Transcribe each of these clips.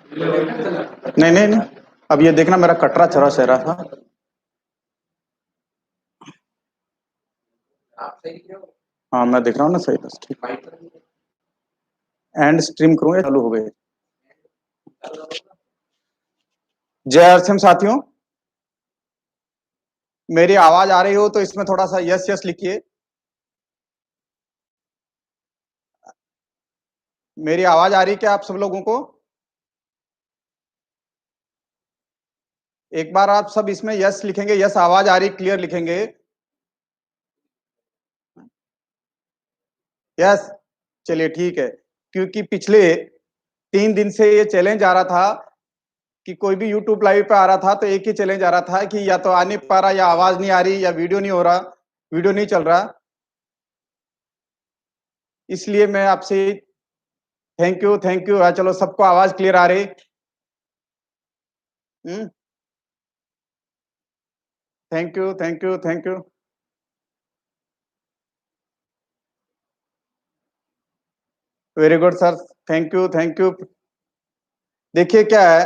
नहीं नहीं नहीं, अब ये देखना मेरा कटरा चरा चेहरा था। हाँ मैं देख रहा हूँ ना सही, बस ठीक। एंड स्ट्रीम करूँ या चालू हो गए? जय हरसिम साथियों, मेरी आवाज आ रही हो तो इसमें थोड़ा सा यस यस लिखिए। मेरी आवाज आ रही है क्या आप सब लोगों को? एक बार आप सब इसमें यस लिखेंगे, यस आवाज आ रही क्लियर लिखेंगे। यस, चलिए ठीक है। क्योंकि पिछले 3 दिन से ये चैलेंज आ रहा था कि कोई भी यूट्यूब लाइव पे आ रहा था तो एक ही चैलेंज आ रहा था कि या तो आ नहीं पा रहा, या आवाज नहीं आ रही, या वीडियो नहीं हो रहा, वीडियो नहीं चल रहा। इसलिए मैं आपसे थैंक यू थैंक यू। चलो सबको आवाज क्लियर आ रही। Thank you thank you thank you. Very good sir, thank you thank you. देखिए क्या है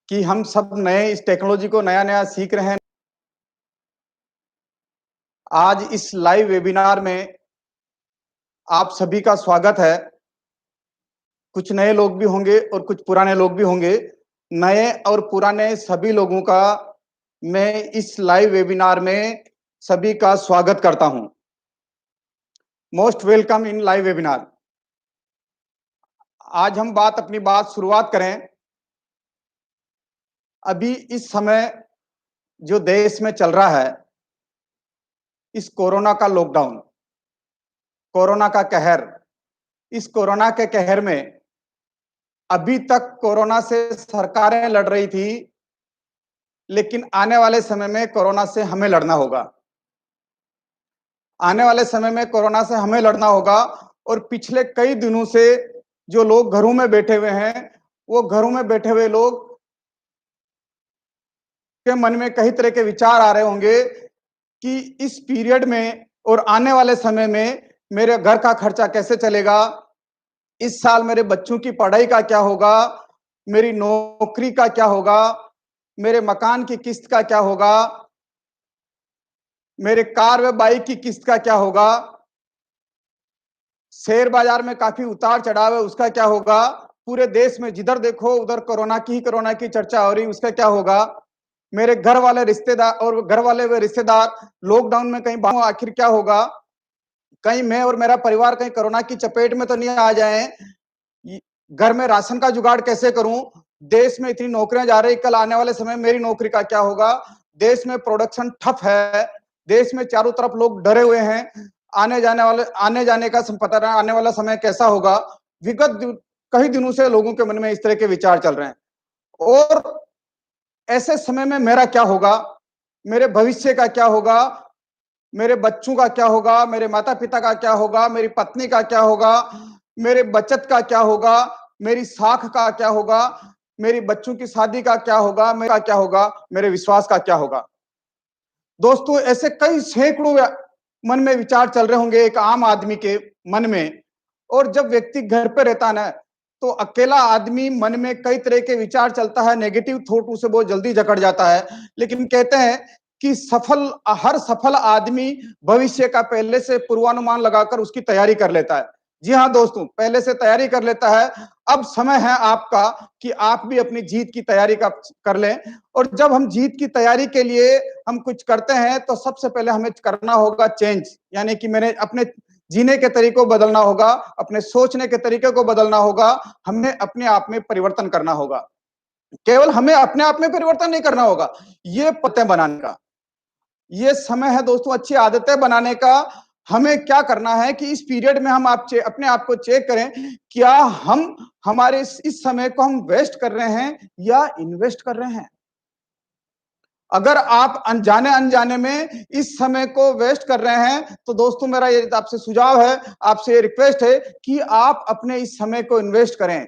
कि हम सब नए इस टेक्नोलॉजी को नया नया सीख रहे हैं। आज इस लाइव वेबिनार में आप सभी का स्वागत है। कुछ नए लोग भी होंगे और कुछ पुराने लोग भी होंगे। नए और पुराने सभी लोगों का मैं इस लाइव वेबिनार में सभी का स्वागत करता हूं। Most welcome in live webinar. आज हम अपनी बात शुरुआत करें। अभी इस समय जो देश में चल रहा है, इस कोरोना का लॉकडाउन, कोरोना का कहर, इस कोरोना के कहर में अभी तक कोरोना से सरकारें लड़ रही थी, लेकिन आने वाले समय में कोरोना से हमें लड़ना होगा। आने वाले समय में कोरोना से हमें लड़ना होगा। और पिछले कई दिनों से जो लोग घरों में बैठे हुए हैं, वो घरों में बैठे हुए लोग के मन में कई तरह के विचार आ रहे होंगे कि इस पीरियड में और आने वाले समय में मेरे घर का खर्चा कैसे चलेगा, इस साल मेरे बच्चों की पढ़ाई का क्या होगा, मेरी नौकरी का क्या होगा, मेरे मकान की किस्त का क्या होगा, मेरे कार व बाइक की किस्त का क्या होगा, शेयर बाजार में काफी उतार चढ़ाव है उसका क्या होगा, पूरे देश में जिधर देखो उधर कोरोना की चर्चा हो रही, उसका क्या होगा, मेरे घर वाले रिश्तेदार और घर वाले वे रिश्तेदार लॉकडाउन में कहीं आखिर क्या होगा, कहीं मैं और मेरा परिवार कहीं कोरोना की चपेट में तो नहीं आ जाए, घर में राशन का जुगाड़ कैसे करूं, देश में इतनी नौकरियां जा रही, कल आने वाले समय मेरी नौकरी का क्या होगा, देश में प्रोडक्शन ठप है, देश में चारों तरफ लोग डरे हुए हैं, आने जाने का पता नहीं आने वाला समय कैसा होगा। विगत कई दिनों से लोगों के मन में इस तरह के विचार चल रहे हैं। और ऐसे समय में मेरा क्या होगा, मेरे भविष्य का क्या होगा, मेरे बच्चों का क्या होगा, मेरे माता पिता का क्या होगा, मेरी पत्नी का क्या होगा, मेरे बचत का क्या होगा, मेरी साख का क्या होगा, मेरी बच्चों की शादी का क्या होगा, मेरा क्या होगा, मेरे विश्वास का क्या होगा। दोस्तों ऐसे कई सैकड़ों मन में विचार चल रहे होंगे एक आम आदमी के मन में। और जब व्यक्ति घर पे रहता है ना, तो अकेला आदमी मन में कई तरह के विचार चलता है, नेगेटिव थॉट उसे बहुत जल्दी जकड़ जाता है। लेकिन कहते हैं कि हर सफल आदमी भविष्य का पहले से पूर्वानुमान लगाकर उसकी तैयारी कर लेता है। जी हाँ दोस्तों, पहले से तैयारी कर लेता है। अब समय है आपका कि आप भी अपनी जीत की तैयारी कर लें। और जब हम जीत की तैयारी के लिए हम कुछ करते हैं तो सबसे पहले हमें करना होगा चेंज, यानी कि मैंने अपने जीने के तरीकों को बदलना होगा, अपने सोचने के तरीके को बदलना होगा, हमें अपने आप में परिवर्तन करना होगा। केवल हमें अपने आप में परिवर्तन नहीं करना होगा, ये पते बनाने का ये समय है दोस्तों, अच्छी आदतें बनाने का। हमें क्या करना है कि इस पीरियड में हम अपने आप को चेक करें, क्या हम हमारे इस समय को हम वेस्ट कर रहे हैं या इन्वेस्ट कर रहे हैं। अगर आप अनजाने अनजाने में इस समय को वेस्ट कर रहे हैं तो दोस्तों मेरा ये आपसे सुझाव है, आपसे ये रिक्वेस्ट है कि आप अपने इस समय को इन्वेस्ट करें।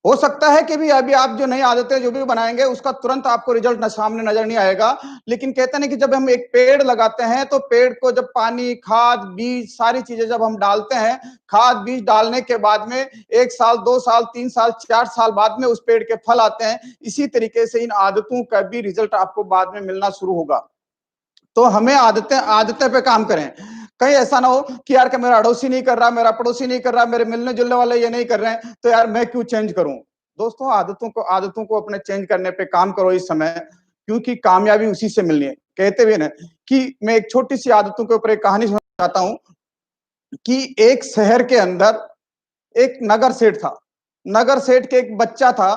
हो सकता है कि भी अभी आप जो नई आदतें जो भी बनाएँगे, उसका तुरंत आपको रिज़ल्ट सामने नज़र नहीं आएगा। लेकिन कहते हैं ना कि जब हम एक पेड़ लगाते हैं, तो पेड़ को जब पानी, खाद, बीज सारी चीज़ें जब हम डालते हैं, खाद, बीज डालने के बाद में 1 साल, 2 साल, 3 साल, 4 साल बाद में उस पेड़ के फल आते हैं। इसी तरीके से इन आदतों का भी रिज़ल्ट आपको बाद में मिलना शुरू होगा। तो हमें आदतें आदतें पे काम करें। कहीं ऐसा ना हो कि यार कि मेरा अड़ोसी नहीं कर रहा, मेरा पड़ोसी नहीं कर रहा, मेरे मिलने-जुलने वाले ये नहीं कर रहे हैं, तो यार मैं क्यों चेंज करूँ? दोस्तों आदतों को अपने चेंज करने पे काम करो इस समय, क्योंकि कामयाबी उसी से मिलनी है। कहते भी हैं ना कि मैं एक छोटी-सी आदतों के ऊपर एक कहानी सुनाना चाहता हूँ कि एक शहर के अंदर एक नगर सेठ था। नगर सेठ के एक बच्चा था,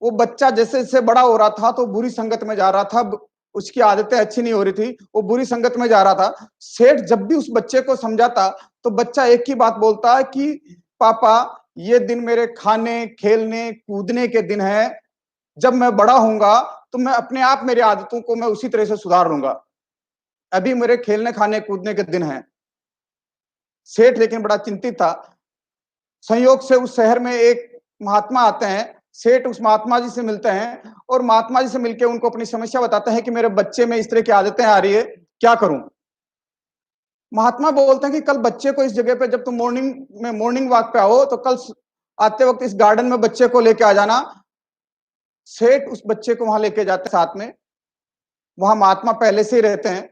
वो बच्चा जैसे-जैसे बड़ा हो रहा था, तो बुरी संगत में जा रहा था। ब उसकी आदतें अच्छी नहीं हो रही थी, वो बुरी संगत में जा रहा था। सेठ जब भी उस बच्चे को समझाता, तो बच्चा एक ही बात बोलता कि पापा, ये दिन मेरे खाने, खेलने, कूदने के दिन हैं। जब मैं बड़ा होऊँगा, तो मैं अपने आप मेरी आदतों को मैं उसी तरह से सुधार लूँगा। अभी मेरे खेलने, खाने, कूदने के दिन हैं। सेठ लेकिन बड़ा चिंतित था। संयोग से उस शहर में एक महात्मा आते हैं, सेठ उस महात्मा जी से मिलते हैं और महात्मा जी से मिलके उनको अपनी समस्या बताते हैं कि मेरे बच्चे में इस तरह की आदतें आ रही है, क्या करूँ? महात्मा बोलते हैं कि कल बच्चे को इस जगह पे जब तुम मॉर्निंग वॉक पे आओ, तो कल आते वक़्त इस गार्डन में बच्चे को लेके आ जाना। सेठ उस बच्चे को वहाँ लेके जाते हैं साथ में, वहाँ महात्मा पहले से ही रहते हैं।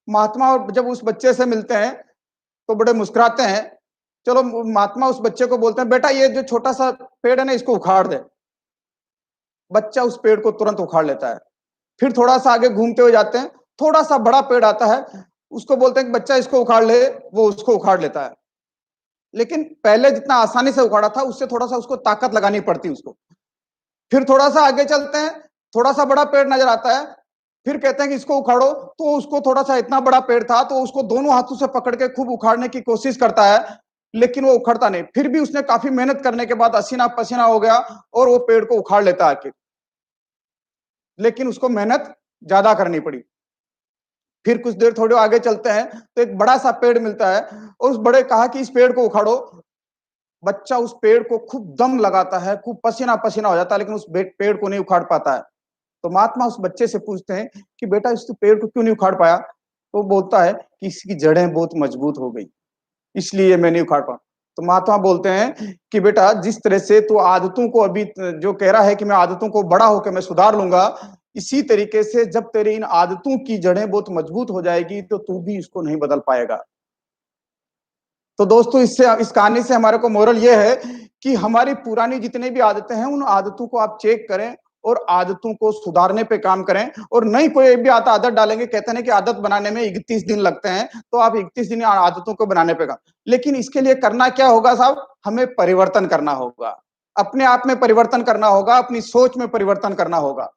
महात्मा जब उस बच्चे से मिलते हैं, तो बड़े मुस्कुराते हैं। चलो महात्मा उस बच्चे को बोलते हैं, बेटा ये जो छोटा-सा पेड़ है ना, इसको उखाड़ दे। बच्चा उस पेड़ को तुरंत उखाड़ लेता है। फिर थोड़ा-सा आगे घूमते हुए जाते हैं, थोड़ा-सा बड़ा पेड़ आता है, उसको बोलते हैं कि बच्चा इसको उखाड़ ले, वो उसको उखाड़ लेता है। लेकिन पहले जितना आसानी से उखाड़ा था, उससे थोड़ा-सा उसको ताकत लगानी पड़ती उसको। फिर थोड़ा-सा आगे चलते हैं, थोड़ा-सा बड़ा पेड़ नज़र आता है, फिर कहते हैं कि इसको उखाड़ो, तो उसको थोड़ा-सा इतना बड़ा पेड़ था, तो उसको दोनों हाथों से पकड़ के खूब उखाड़ने की कोशिश करता है, लेकिन वो उखड़ता नहीं। फिर भी उसने काफ़ी मेहनत करने के बाद पसीना-पसीना हो गया और वो पेड़ को उखाड़ लेता है आखिर। लेकिन उसको मेहनत ज़्यादा करनी पड़ी। फिर कुछ देर थोड़े आगे चलते हैं, तो एक बड़ा-सा पेड़ मिलता है और उस बड़े कहा कि इस पेड़ को उखाड़ो। बच्चा उस पेड़ को खूब दम लगाता है, खूब पसीना-पसीना हो जाता है, लेकिन उस पेड़ को नहीं उखाड़ पाता है। तो महात्मा उस बच्चे से पूछते हैं कि बेटा इस पेड़ को क्यों नहीं उखाड़ पाया? तो वो बोलता है कि इसकी जड़ें बहुत मजबूत हो गई, इसलिए मैं नहीं उखाड़ पाया। तो महात्मा बोलते हैं कि बेटा जिस तरह से तू आदतों को अभी जो कह रहा है कि मैं आदतों को बड़ा होके मैं सुधार लूँगा, इसी तरीके से जब तेरी इन आदतों की जड़ें बहुत मजबूत हो जाएगी, तो तू भी इसको नहीं बदल पाएगा। तो दोस्तों इस कहानी से हमारे को मोरल ये है कि हमारी पुरानी जितनी भी आदतें हैं, उन आदतों को आप चेक करें और आदतों को सुधारने पे काम करें और नई कोई भी आदत डालेंगे, कहते हैं ना कि आदत बनाने में 31 दिन लगते हैं, तो आप 31 दिन आदतों को बनाने पे काम। लेकिन इसके लिए करना क्या होगा साहब? हमें परिवर्तन करना होगा। अपने आप में परिवर्तन करना होगा, अपनी सोच में परिवर्तन करना होगा।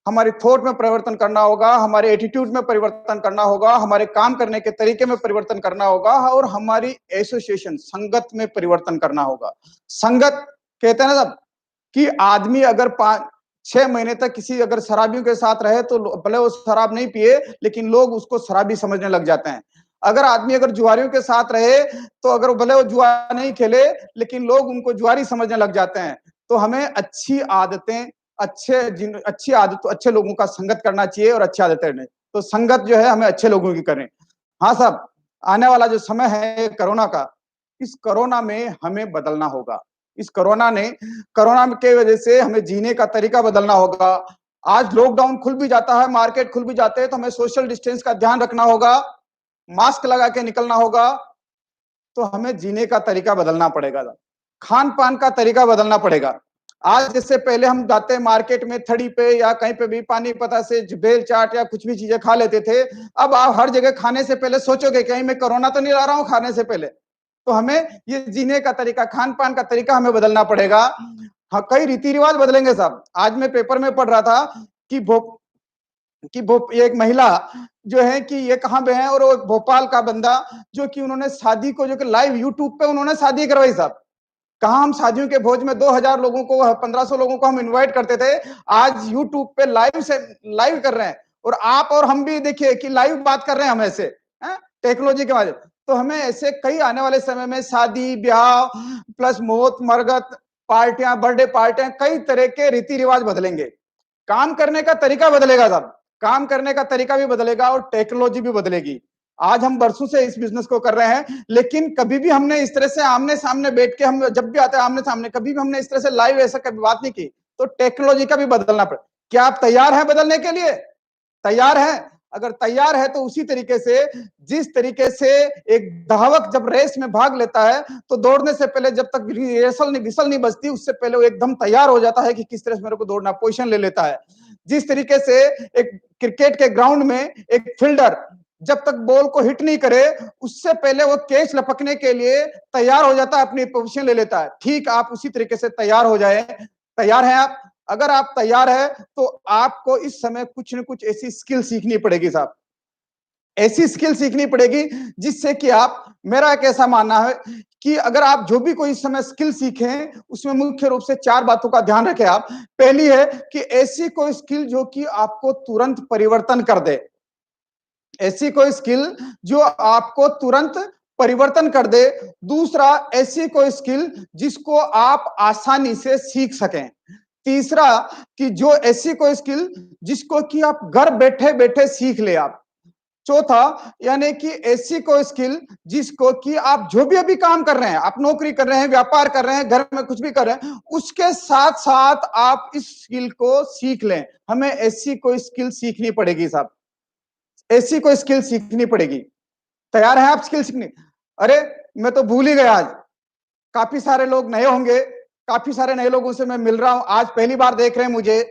हमारी थॉट में परिवर्तन करना होगा, हमारे एटीट्यूड में परिवर्तन करना होगा, हमारे काम करने के तरीके में परिवर्तन करना होगा और हमारी एसोसिएशन संगत में परिवर्तन करना होगा। संगत कहते हैं ना साहब कि आदमी अगर 6 महीने तक किसी अगर शराबियों के साथ रहे तो भले वो शराब नहीं पिए, लेकिन लोग उसको शराबी समझने लग जाते हैं। अगर आदमी अगर जुआरियों के साथ रहे, तो अगर भले वो जुआ नहीं खेले, लेकिन लोग उनको जुआरी समझने लग जाते हैं। तो हमें अच्छी आदतें, अच्छे लोगों का संगत करना चाहिए और अच्छी आदतें नहीं। तो संगत जो है हमें अच्छे लोगों की करें। हाँ साहब, आने वाला जो समय है कोरोना का, इस कोरोना में हमें बदलना होगा। इस कोरोना के वजह से हमें जीने का तरीका बदलना होगा। आज लॉकडाउन खुल भी जाता है, मार्केट खुल भी जाते हैं, तो हमें सोशल डिस्टेंस का ध्यान रखना होगा, मास्क लगा के निकलना होगा, तो हमें जीने का तरीका बदलना पड़ेगा। खान-पान का तरीका बदलना पड़ेगा। आज जैसे पहले हम जाते मार्केट में थड़ी पे या कहीं पे भी पानी पता से भेल चाट या कुछ भी चीजें खा लेते थे। अब आप हर जगह खाने से पहले सोचोगे कहीं मैं कोरोना तो नहीं ला रहा हूँ खाने से पहले। तो हमें ये जीने का तरीका, खान-पान का तरीका हमें बदलना पड़ेगा। हाँ, कई रीति-रिवाज बदलेंगे साहब। आज मैं पेपर में पढ़ रहा था कि ये एक महिला जो है कि ये कहाँ पे है और वो भोपाल का बंदा जो कि उन्होंने शादी को जो कि लाइव यूट्यूब पे उन्होंने शादी करवाई साहब। कहा हम शादियों के भोज में 2000 लोगों को 1500 लोगों को हम इनवाइट करते थे। आज यूट्यूब पे लाइव कर रहे हैं और आप और हम भी देखिए कि लाइव बात कर रहे हैं हम ऐसे टेक्नोलॉजी के माध्यम। तो हमें ऐसे कई आने वाले समय में शादी ब्याह प्लस मौत मरगत पार्टियां, बर्थडे पार्टियां, कई तरह के रीति रिवाज बदलेंगे। काम करने का तरीका बदलेगा साहब, काम करने का तरीका भी बदलेगा और टेक्नोलॉजी भी बदलेगी। आज हम बरसों से इस बिजनेस को कर रहे हैं, लेकिन कभी भी हमने इस तरह से आमने सामने बैठ के, हम जब भी आते हैं आमने सामने, कभी भी हमने इस तरह से लाइव ऐसा कभी बात नहीं की। तो टेक्नोलॉजी का भी बदलना पड़े। क्या आप तैयार हैं बदलने के लिए? तैयार हैं? अगर तैयार है तो उसी तरीके से, जिस तरीके से एक धावक जब रेस में भाग लेता है तो दौड़ने से पहले जब तक विसल नहीं बजती, उससे पहले वो एकदम तैयार हो जाता है कि किस तरह से मेरे को दौड़ना, पोजीशन ले लेता है। जिस तरीके से एक क्रिकेट के ग्राउंड में एक फील्डर जब तक बॉल को हिट नहीं करे, उससे पहले वो कैच लपकने के लिए तैयार हो जाता है, अपनी पोजीशन ले लेता है। ठीक आप उसी तरीके से तैयार हो जाए। तैयार हैं आप? अगर आप तैयार है तो आपको इस समय कुछ न कुछ ऐसी स्किल सीखनी पड़ेगी साहब, ऐसी स्किल सीखनी पड़ेगी जिससे कि आप, मेरा एक ऐसा मानना है कि अगर आप जो भी कोई इस समय स्किल सीखें, उसमें मुख्य रूप से 4 बातों का ध्यान रखें आप। पहली है कि ऐसी कोई स्किल जो कि आपको तुरंत परिवर्तन कर दे, ऐसी कोई स्किल जो आपको तुरंत परिवर्तन कर दे। दूसरा, ऐसी कोई स्किल जिसको आप आसानी से सीख सकें। तीसरा, कि जो ऐसी कोई स्किल जिसको कि आप घर बैठे-बैठे सीख ले आप। चौथा, यानी कि ऐसी कोई स्किल जिसको कि आप जो भी अभी काम कर रहे हैं, आप नौकरी कर रहे हैं, व्यापार कर रहे हैं, घर में कुछ भी कर रहे हैं, उसके साथ-साथ आप इस स्किल को सीख लें। हमें ऐसी कोई स्किल सीखनी पड़ेगी साहब, ऐसी कोई स्किल सीखनी पड़ेगी। तैयार हैं आप स्किल सीखने? अरे! मैं तो भूल ही गया आज। काफ़ी सारे लोग नए होंगे, काफ़ी सारे नए लोगों से मैं मिल रहा हूँ, आज पहली बार देख रहे हैं मुझे।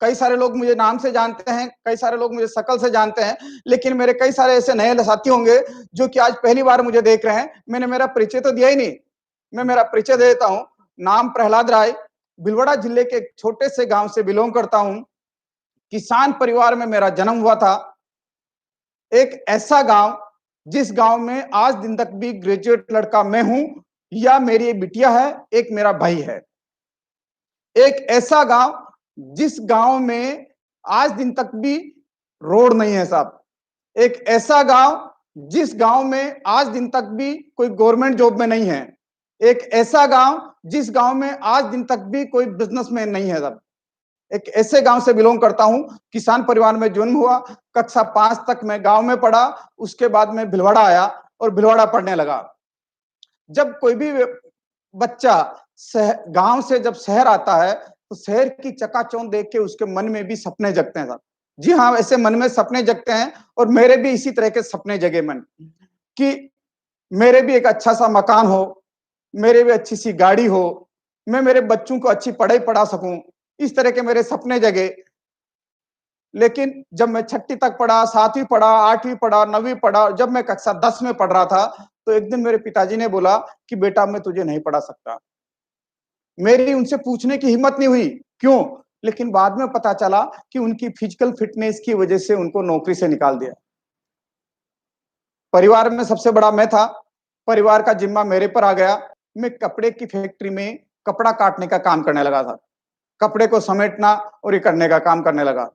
कई सारे लोग मुझे नाम से जानते हैं, कई सारे लोग मुझे शक्ल से जानते हैं, लेकिन मेरे कई सारे ऐसे नए साथी होंगे जो कि आज पहली बार मुझे देख रहे हैं। मैंने मेरा परिचय तो दिया ही नहीं। मैं मेरा परिचय दे देता हूँ। नाम प्रहलाद राय, भीलवाड़ा जिले के एक छोटे से गाँव से बिलॉन्ग करता हूँ। किसान परिवार में मेरा जन्म हुआ था। एक ऐसा गाँव जिस गाँव में आज दिन तक भी ग्रेजुएट लड़का मैं हूँ, या मेरी एक बिटिया है, एक मेरा भाई है। एक ऐसा गाँव जिस गाँव में आज दिन तक भी रोड नहीं है साहब। एक ऐसा गाँव जिस गाँव में आज दिन तक भी कोई गवर्नमेंट जॉब में नहीं है। एक ऐसा गाँव जिस गाँव में आज दिन तक भी कोई बिजनेसमैन नहीं है साहब। एक ऐसे गाँव से बिलॉन्ग करता हूँ, किसान परिवार में जन्म हुआ, कक्षा 5 तक मैं गाँव में पढ़ा, उसके बाद मैं भिलवाड़ा आया और भिलवाड़ा पढ़ने लगा। जब कोई भी बच्चा गांव से जब शहर आता है, तो शहर की चकाचौंध देख के उसके मन में भी सपने जगते हैं साहब। जी हाँ, ऐसे मन में सपने जगते हैं और मेरे भी इसी तरह के सपने जगे मन कि मेरे भी एक अच्छा सा मकान हो, मेरे भी अच्छी सी गाड़ी हो, मैं मेरे बच्चों को अच्छी पढ़ाई पढ़ा सकूं, इस तरह के मेरे सपने जगे। लेकिन जब मैं छठी तक पढ़ा, 7वीं पढ़ा, 8वीं पढ़ा, 9वीं पढ़ा, जब मैं कक्षा 10 में पढ़ रहा था, तो एक दिन मेरे पिताजी ने बोला कि बेटा मैं तुझे नहीं पढ़ा सकता। मेरी उनसे पूछने की हिम्मत नहीं हुई, क्यों? लेकिन बाद में पता चला कि उनकी फिजिकल फिटनेस की वजह से उनको नौकरी से निकाल दिया। परिवार में सबसे बड़ा मैं था, परिवार का जिम्मा मेरे पर आ गया। मैं कपड़े की फैक्ट्री में कपड़ा काटने का काम करने लगा था। कपड़े को समेटना और ये करने का काम करने लगा।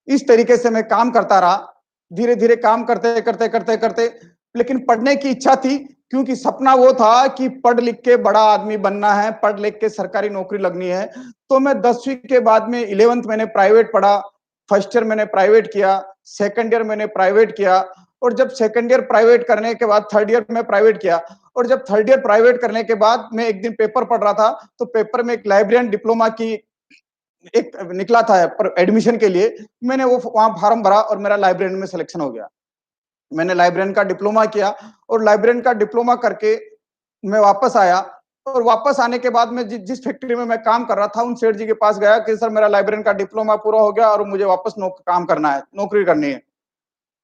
इस तरीके से मैं काम करता रहा। धीरे-धीरे काम करते, लेकिन पढ़ने की इच्छा थी, क्योंकि सपना वो था कि पढ़ लिख के बड़ा आदमी बनना है, पढ़ लिख के सरकारी नौकरी लगनी है। तो मैं 10वीं के बाद में 11th मैंने प्राइवेट पढ़ा, फर्स्ट ईयर मैंने प्राइवेट किया, सेकंड ईयर मैंने प्राइवेट किया, और जब सेकंड ईयर प्राइवेट करने के बाद थर्ड ईयर में प्राइवेट किया, और जब थर्ड ईयर प्राइवेट करने के बाद मैं एक दिन पेपर पढ़ रहा था, तो पेपर में एक लाइब्रेरियन डिप्लोमा की एक निकला था पर एडमिशन के लिए। मैंने वो वहां फॉर्म भरा और मेरा लाइब्रेरियन में सिलेक्शन हो गया। मैंने लाइब्रेरियन का डिप्लोमा किया और लाइब्रेरियन का डिप्लोमा करके मैं वापस आया, और वापस आने के बाद में जिस फैक्ट्री में मैं काम कर रहा था, उन सेठ जी के पास गया कि सर मेरा लाइब्रेरियन का डिप्लोमा पूरा हो गया और मुझे वापस काम करना है, नौकरी करनी है।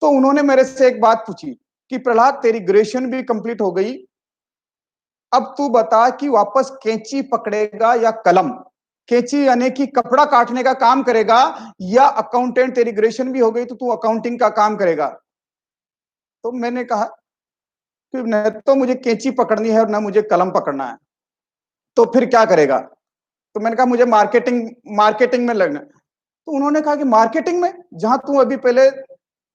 तो उन्होंने मेरे से एक बात पूछी कि प्रहलाद तेरी ग्रेजुएशन भी कंप्लीट हो गई, अब तू बता कि वापस कैंची पकड़ेगा या कलम? कैंची यानी कि कपड़ा काटने का काम करेगा, या अकाउंटेंट, तेरी ग्रेजुएशन भी हो गई तो तू अकाउंटिंग का काम करेगा? तो मैंने कहा कि न तो मुझे कैंची पकड़नी है और ना मुझे कलम पकड़ना है, तो फिर क्या करेगा? तो मैंने कहा मुझे मार्केटिंग मार्केटिंग में लगना है। तो उन्होंने कहा कि मार्केटिंग में, जहां तू अभी पहले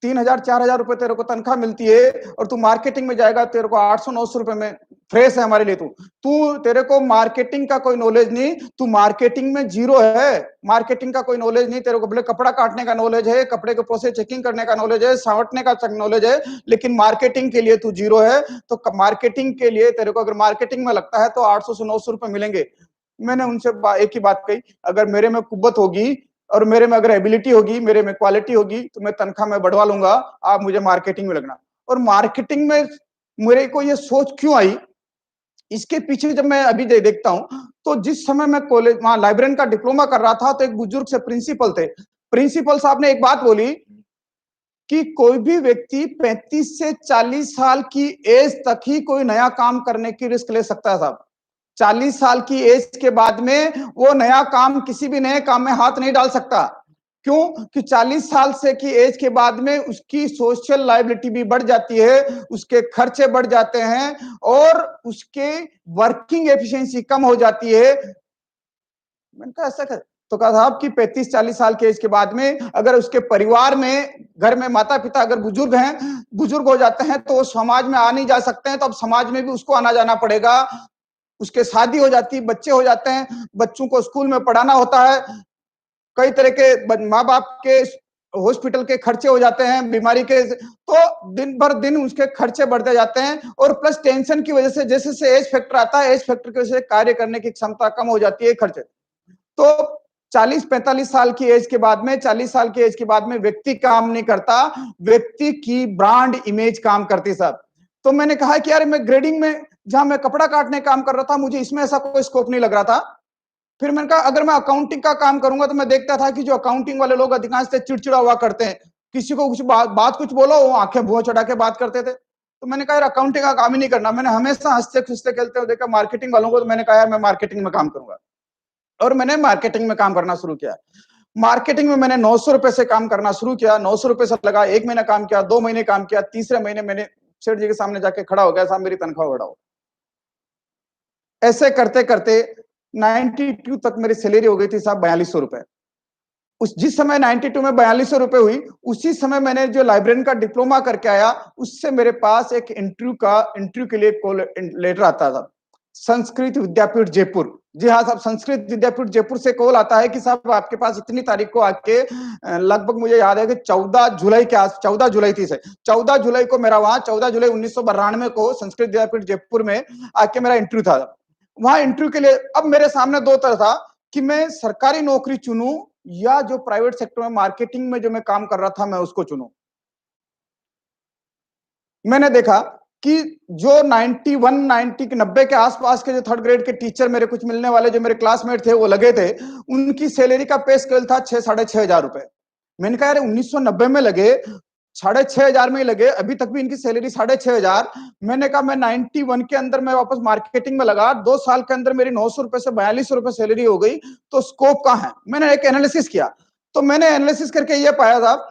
3000 4000 रुपए तेरे को तनख्वाह मिलती है और तू मार्केटिंग में जाएगा, तेरे को 800 900 रुपए में फ्रेश है हमारे लिए। तू तेरे को मार्केटिंग का कोई नॉलेज नहीं, तू मार्केटिंग में जीरो है। मार्केटिंग का कोई नॉलेज नहीं तेरे को, बोले कपड़ा काटने का नॉलेज है, कपड़े के प्रोसेस चेकिंग करने का नॉलेज है, सावटने का नॉलेज है, लेकिन मार्केटिंग के लिए तू जीरो है। तो मार्केटिंग के लिए तेरे को अगर मार्केटिंग में लगता है तो 800 से 900 रुपए मिलेंगे। मैंने उनसे एक ही बात कही, अगर मेरे में कुव्वत होगी और मेरे में अगर एबिलिटी होगी, मेरे में क्वालिटी होगी, तो मैं तनख्वाह में बढ़वा लूंगा, आप मुझे मार्केटिंग में लगना। और मार्केटिंग में मेरे को ये सोच क्यों आई, इसके पीछे जब मैं अभी देखता हूं, तो जिस समय मैं कॉलेज वहां लाइब्रेरियन का डिप्लोमा कर रहा था, तो एक बुजुर्ग से प्रिंसिपल थे। प्रिंसिपल साहब ने एक बात बोली कि कोई भी व्यक्ति 35 से 40 साल की एज तक ही कोई नया काम करने की रिस्क ले सकता है साहब। 40 साल की एज के बाद में वो नया काम, किसी भी नए काम में हाथ नहीं डाल सकता। क्यों? कि 40 साल से की एज के बाद में उसकी सोशल लायबिलिटी भी बढ़ जाती है, उसके खर्चे बढ़ जाते हैं और उसके वर्किंग एफिशिएंसी कम हो जाती है। मैंने कहा ऐसा कर, तो कहा साहब कि 35-40 साल के एज के बाद में अगर उसके परिवार में, घर में माता पिता अगर बुजुर्ग हैं, बुजुर्ग हो जाते हैं, तो वो समाज में आ नहीं जा सकते हैं, तो अब समाज में भी उसको आना जाना पड़ेगा। उसके शादी हो जाती है, बच्चे हो जाते हैं, बच्चों को स्कूल में पढ़ाना होता है, कई तरह के माँ बाप के हॉस्पिटल के खर्चे हो जाते हैं, बीमारी के, तो दिन भर दिन उसके खर्चे बढ़ते जाते हैं। और प्लस टेंशन की वजह से जैसे जैसे एज फैक्टर आता है, एज फैक्टर की वजह से कार्य करने की क्षमता कम हो जाती है, खर्चे। तो 40-45 साल की एज के बाद में, 40 साल की एज के बाद में व्यक्ति काम नहीं करता, व्यक्ति की ब्रांड इमेज काम करती साहब। तो मैंने कहा कि यार मैं ग्रेडिंग में, जहां मैं कपड़ा काटने काम कर रहा था, मुझे इसमें ऐसा कोई स्कोप नहीं लग रहा था। फिर मैंने कहा अगर मैं अकाउंटिंग का काम करूंगा, तो मैं देखता था कि जो अकाउंटिंग वाले लोग अधिकांश से चिड़चिड़ा हुआ करते हैं, किसी को कुछ बात कुछ बोलो, वो आंखें भुआ चढ़ा के बात करते थे। तो मैंने कहा यार अकाउंटिंग का काम ही नहीं करना। मैंने हमेशा हंसते खुशते खेलते हुए देखा मार्केटिंग वालों को, तो मैंने कहा यार मैं मार्केटिंग में काम करूंगा। और मैंने मार्केटिंग में काम करना शुरू किया। मार्केटिंग में मैंने 900 रुपए से काम करना शुरू किया। 900 रुपए से लगा, 1 महीना काम किया, 2 महीने काम किया, तीसरे महीने मैंने सेठ जी के सामने जाके खड़ा हो गया, साहब मेरी तनख्वाह बढ़ाओ। ऐसे करते करते 92 तक मेरी सैलरी हो गई थी साहब 4200 रुपए। उस जिस समय 92 में 4200 रुपए हुई, उसी समय मैंने जो लाइब्रेरियन का डिप्लोमा करके आया, उससे मेरे पास एक इंटरव्यू के लिए कॉल लेटर आता था, संस्कृत विद्यापीठ जयपुर। जी हाँ साहब, संस्कृत विद्यापीठ जयपुर से कॉल आता है कि साहब आपके पास इतनी तारीख को आके, लगभग मुझे याद है कि 14 जुलाई के आस 14 जुलाई थी से 14 जुलाई को मेरा वहां 14 जुलाई 1992 को संस्कृत विद्यापीठ जयपुर में आके मेरा इंटरव्यू था। वहां इंटरव्यू के लिए अब मेरे सामने दो तरह था कि मैं सरकारी नौकरी चुनूं या जो प्राइवेट सेक्टर में मार्केटिंग में जो मैं काम कर रहा था मैं उसको चुनूं। मैंने देखा कि जो 91 90 के 90 के आसपास के जो थर्ड ग्रेड के टीचर मेरे कुछ मिलने वाले जो मेरे क्लासमेट थे वो लगे थे, उनकी सैलरी का पे स्केल था 6-6.5 हजार रुपए। मैंने कहा यार 1990 में लगे, 6.5 हजार में ही लगे, अभी तक भी इनकी सैलरी 6.5 हजार। मैंने कहा मैं 91 के अंदर मैं वापस मार्केटिंग में लगा, 2 साल के अंदर मेरी 900 रुपए से 4200 रुपए सैलरी हो गई, तो स्कोप कहां है? मैंने एक एनालिसिस किया, तो मैंने एनालिसिस करके ये पाया था,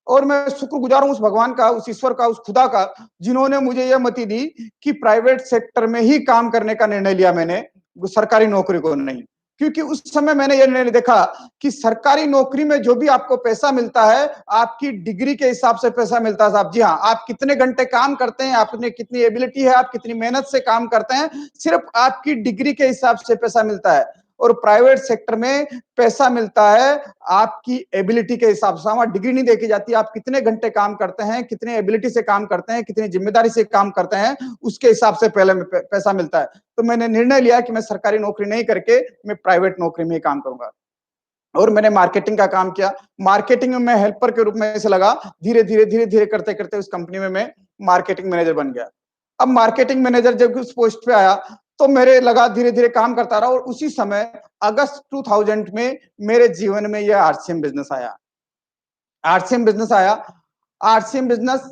और मैं शुक्रगुजार हूं उस भगवान का, उस ईश्वर का, उस खुदा का, जिन्होंने मुझे यह मति दी कि प्राइवेट सेक्टर में ही काम करने का निर्णय लिया मैंने, सरकारी नौकरी को नहीं। क्योंकि उस समय मैंने यह निर्णय देखा कि सरकारी नौकरी में जो भी आपको पैसा मिलता है, आपकी डिग्री के हिसाब से पैसा मिलता है साहब। जी हाँ, आप कितने घंटे काम करते हैं, आपने कितनी एबिलिटी है, आप कितनी मेहनत से काम करते हैं, सिर्फ आपकी डिग्री के हिसाब से पैसा मिलता है। और प्राइवेट सेक्टर में पैसा मिलता है आपकी एबिलिटी के हिसाब से। वहां डिग्री नहीं देखी जाती, आप कितने घंटे काम करते हैं, कितने एबिलिटी से काम करते हैं, कितनी जिम्मेदारी से काम करते हैं, उसके हिसाब से पहले पैसा मिलता है। तो मैंने निर्णय लिया कि मैं सरकारी नौकरी नहीं करके मैं प्राइवेट नौकरी में ही काम करूंगा। और मैंने मार्केटिंग का काम किया। मार्केटिंग में मैं हेल्पर के रूप में से लगा, धीरे धीरे धीरे धीरे करते करते उस कंपनी में मैं मार्केटिंग मैनेजर बन गया। अब मार्केटिंग मैनेजर जब उस पोस्ट पे आया, तो मेरे लगा धीरे धीरे काम करता रहा, और उसी समय अगस्त 2000 में मेरे जीवन में यह आरसीएम बिजनेस आया। आरसीएम बिजनेस आया। आरसीएम बिजनेस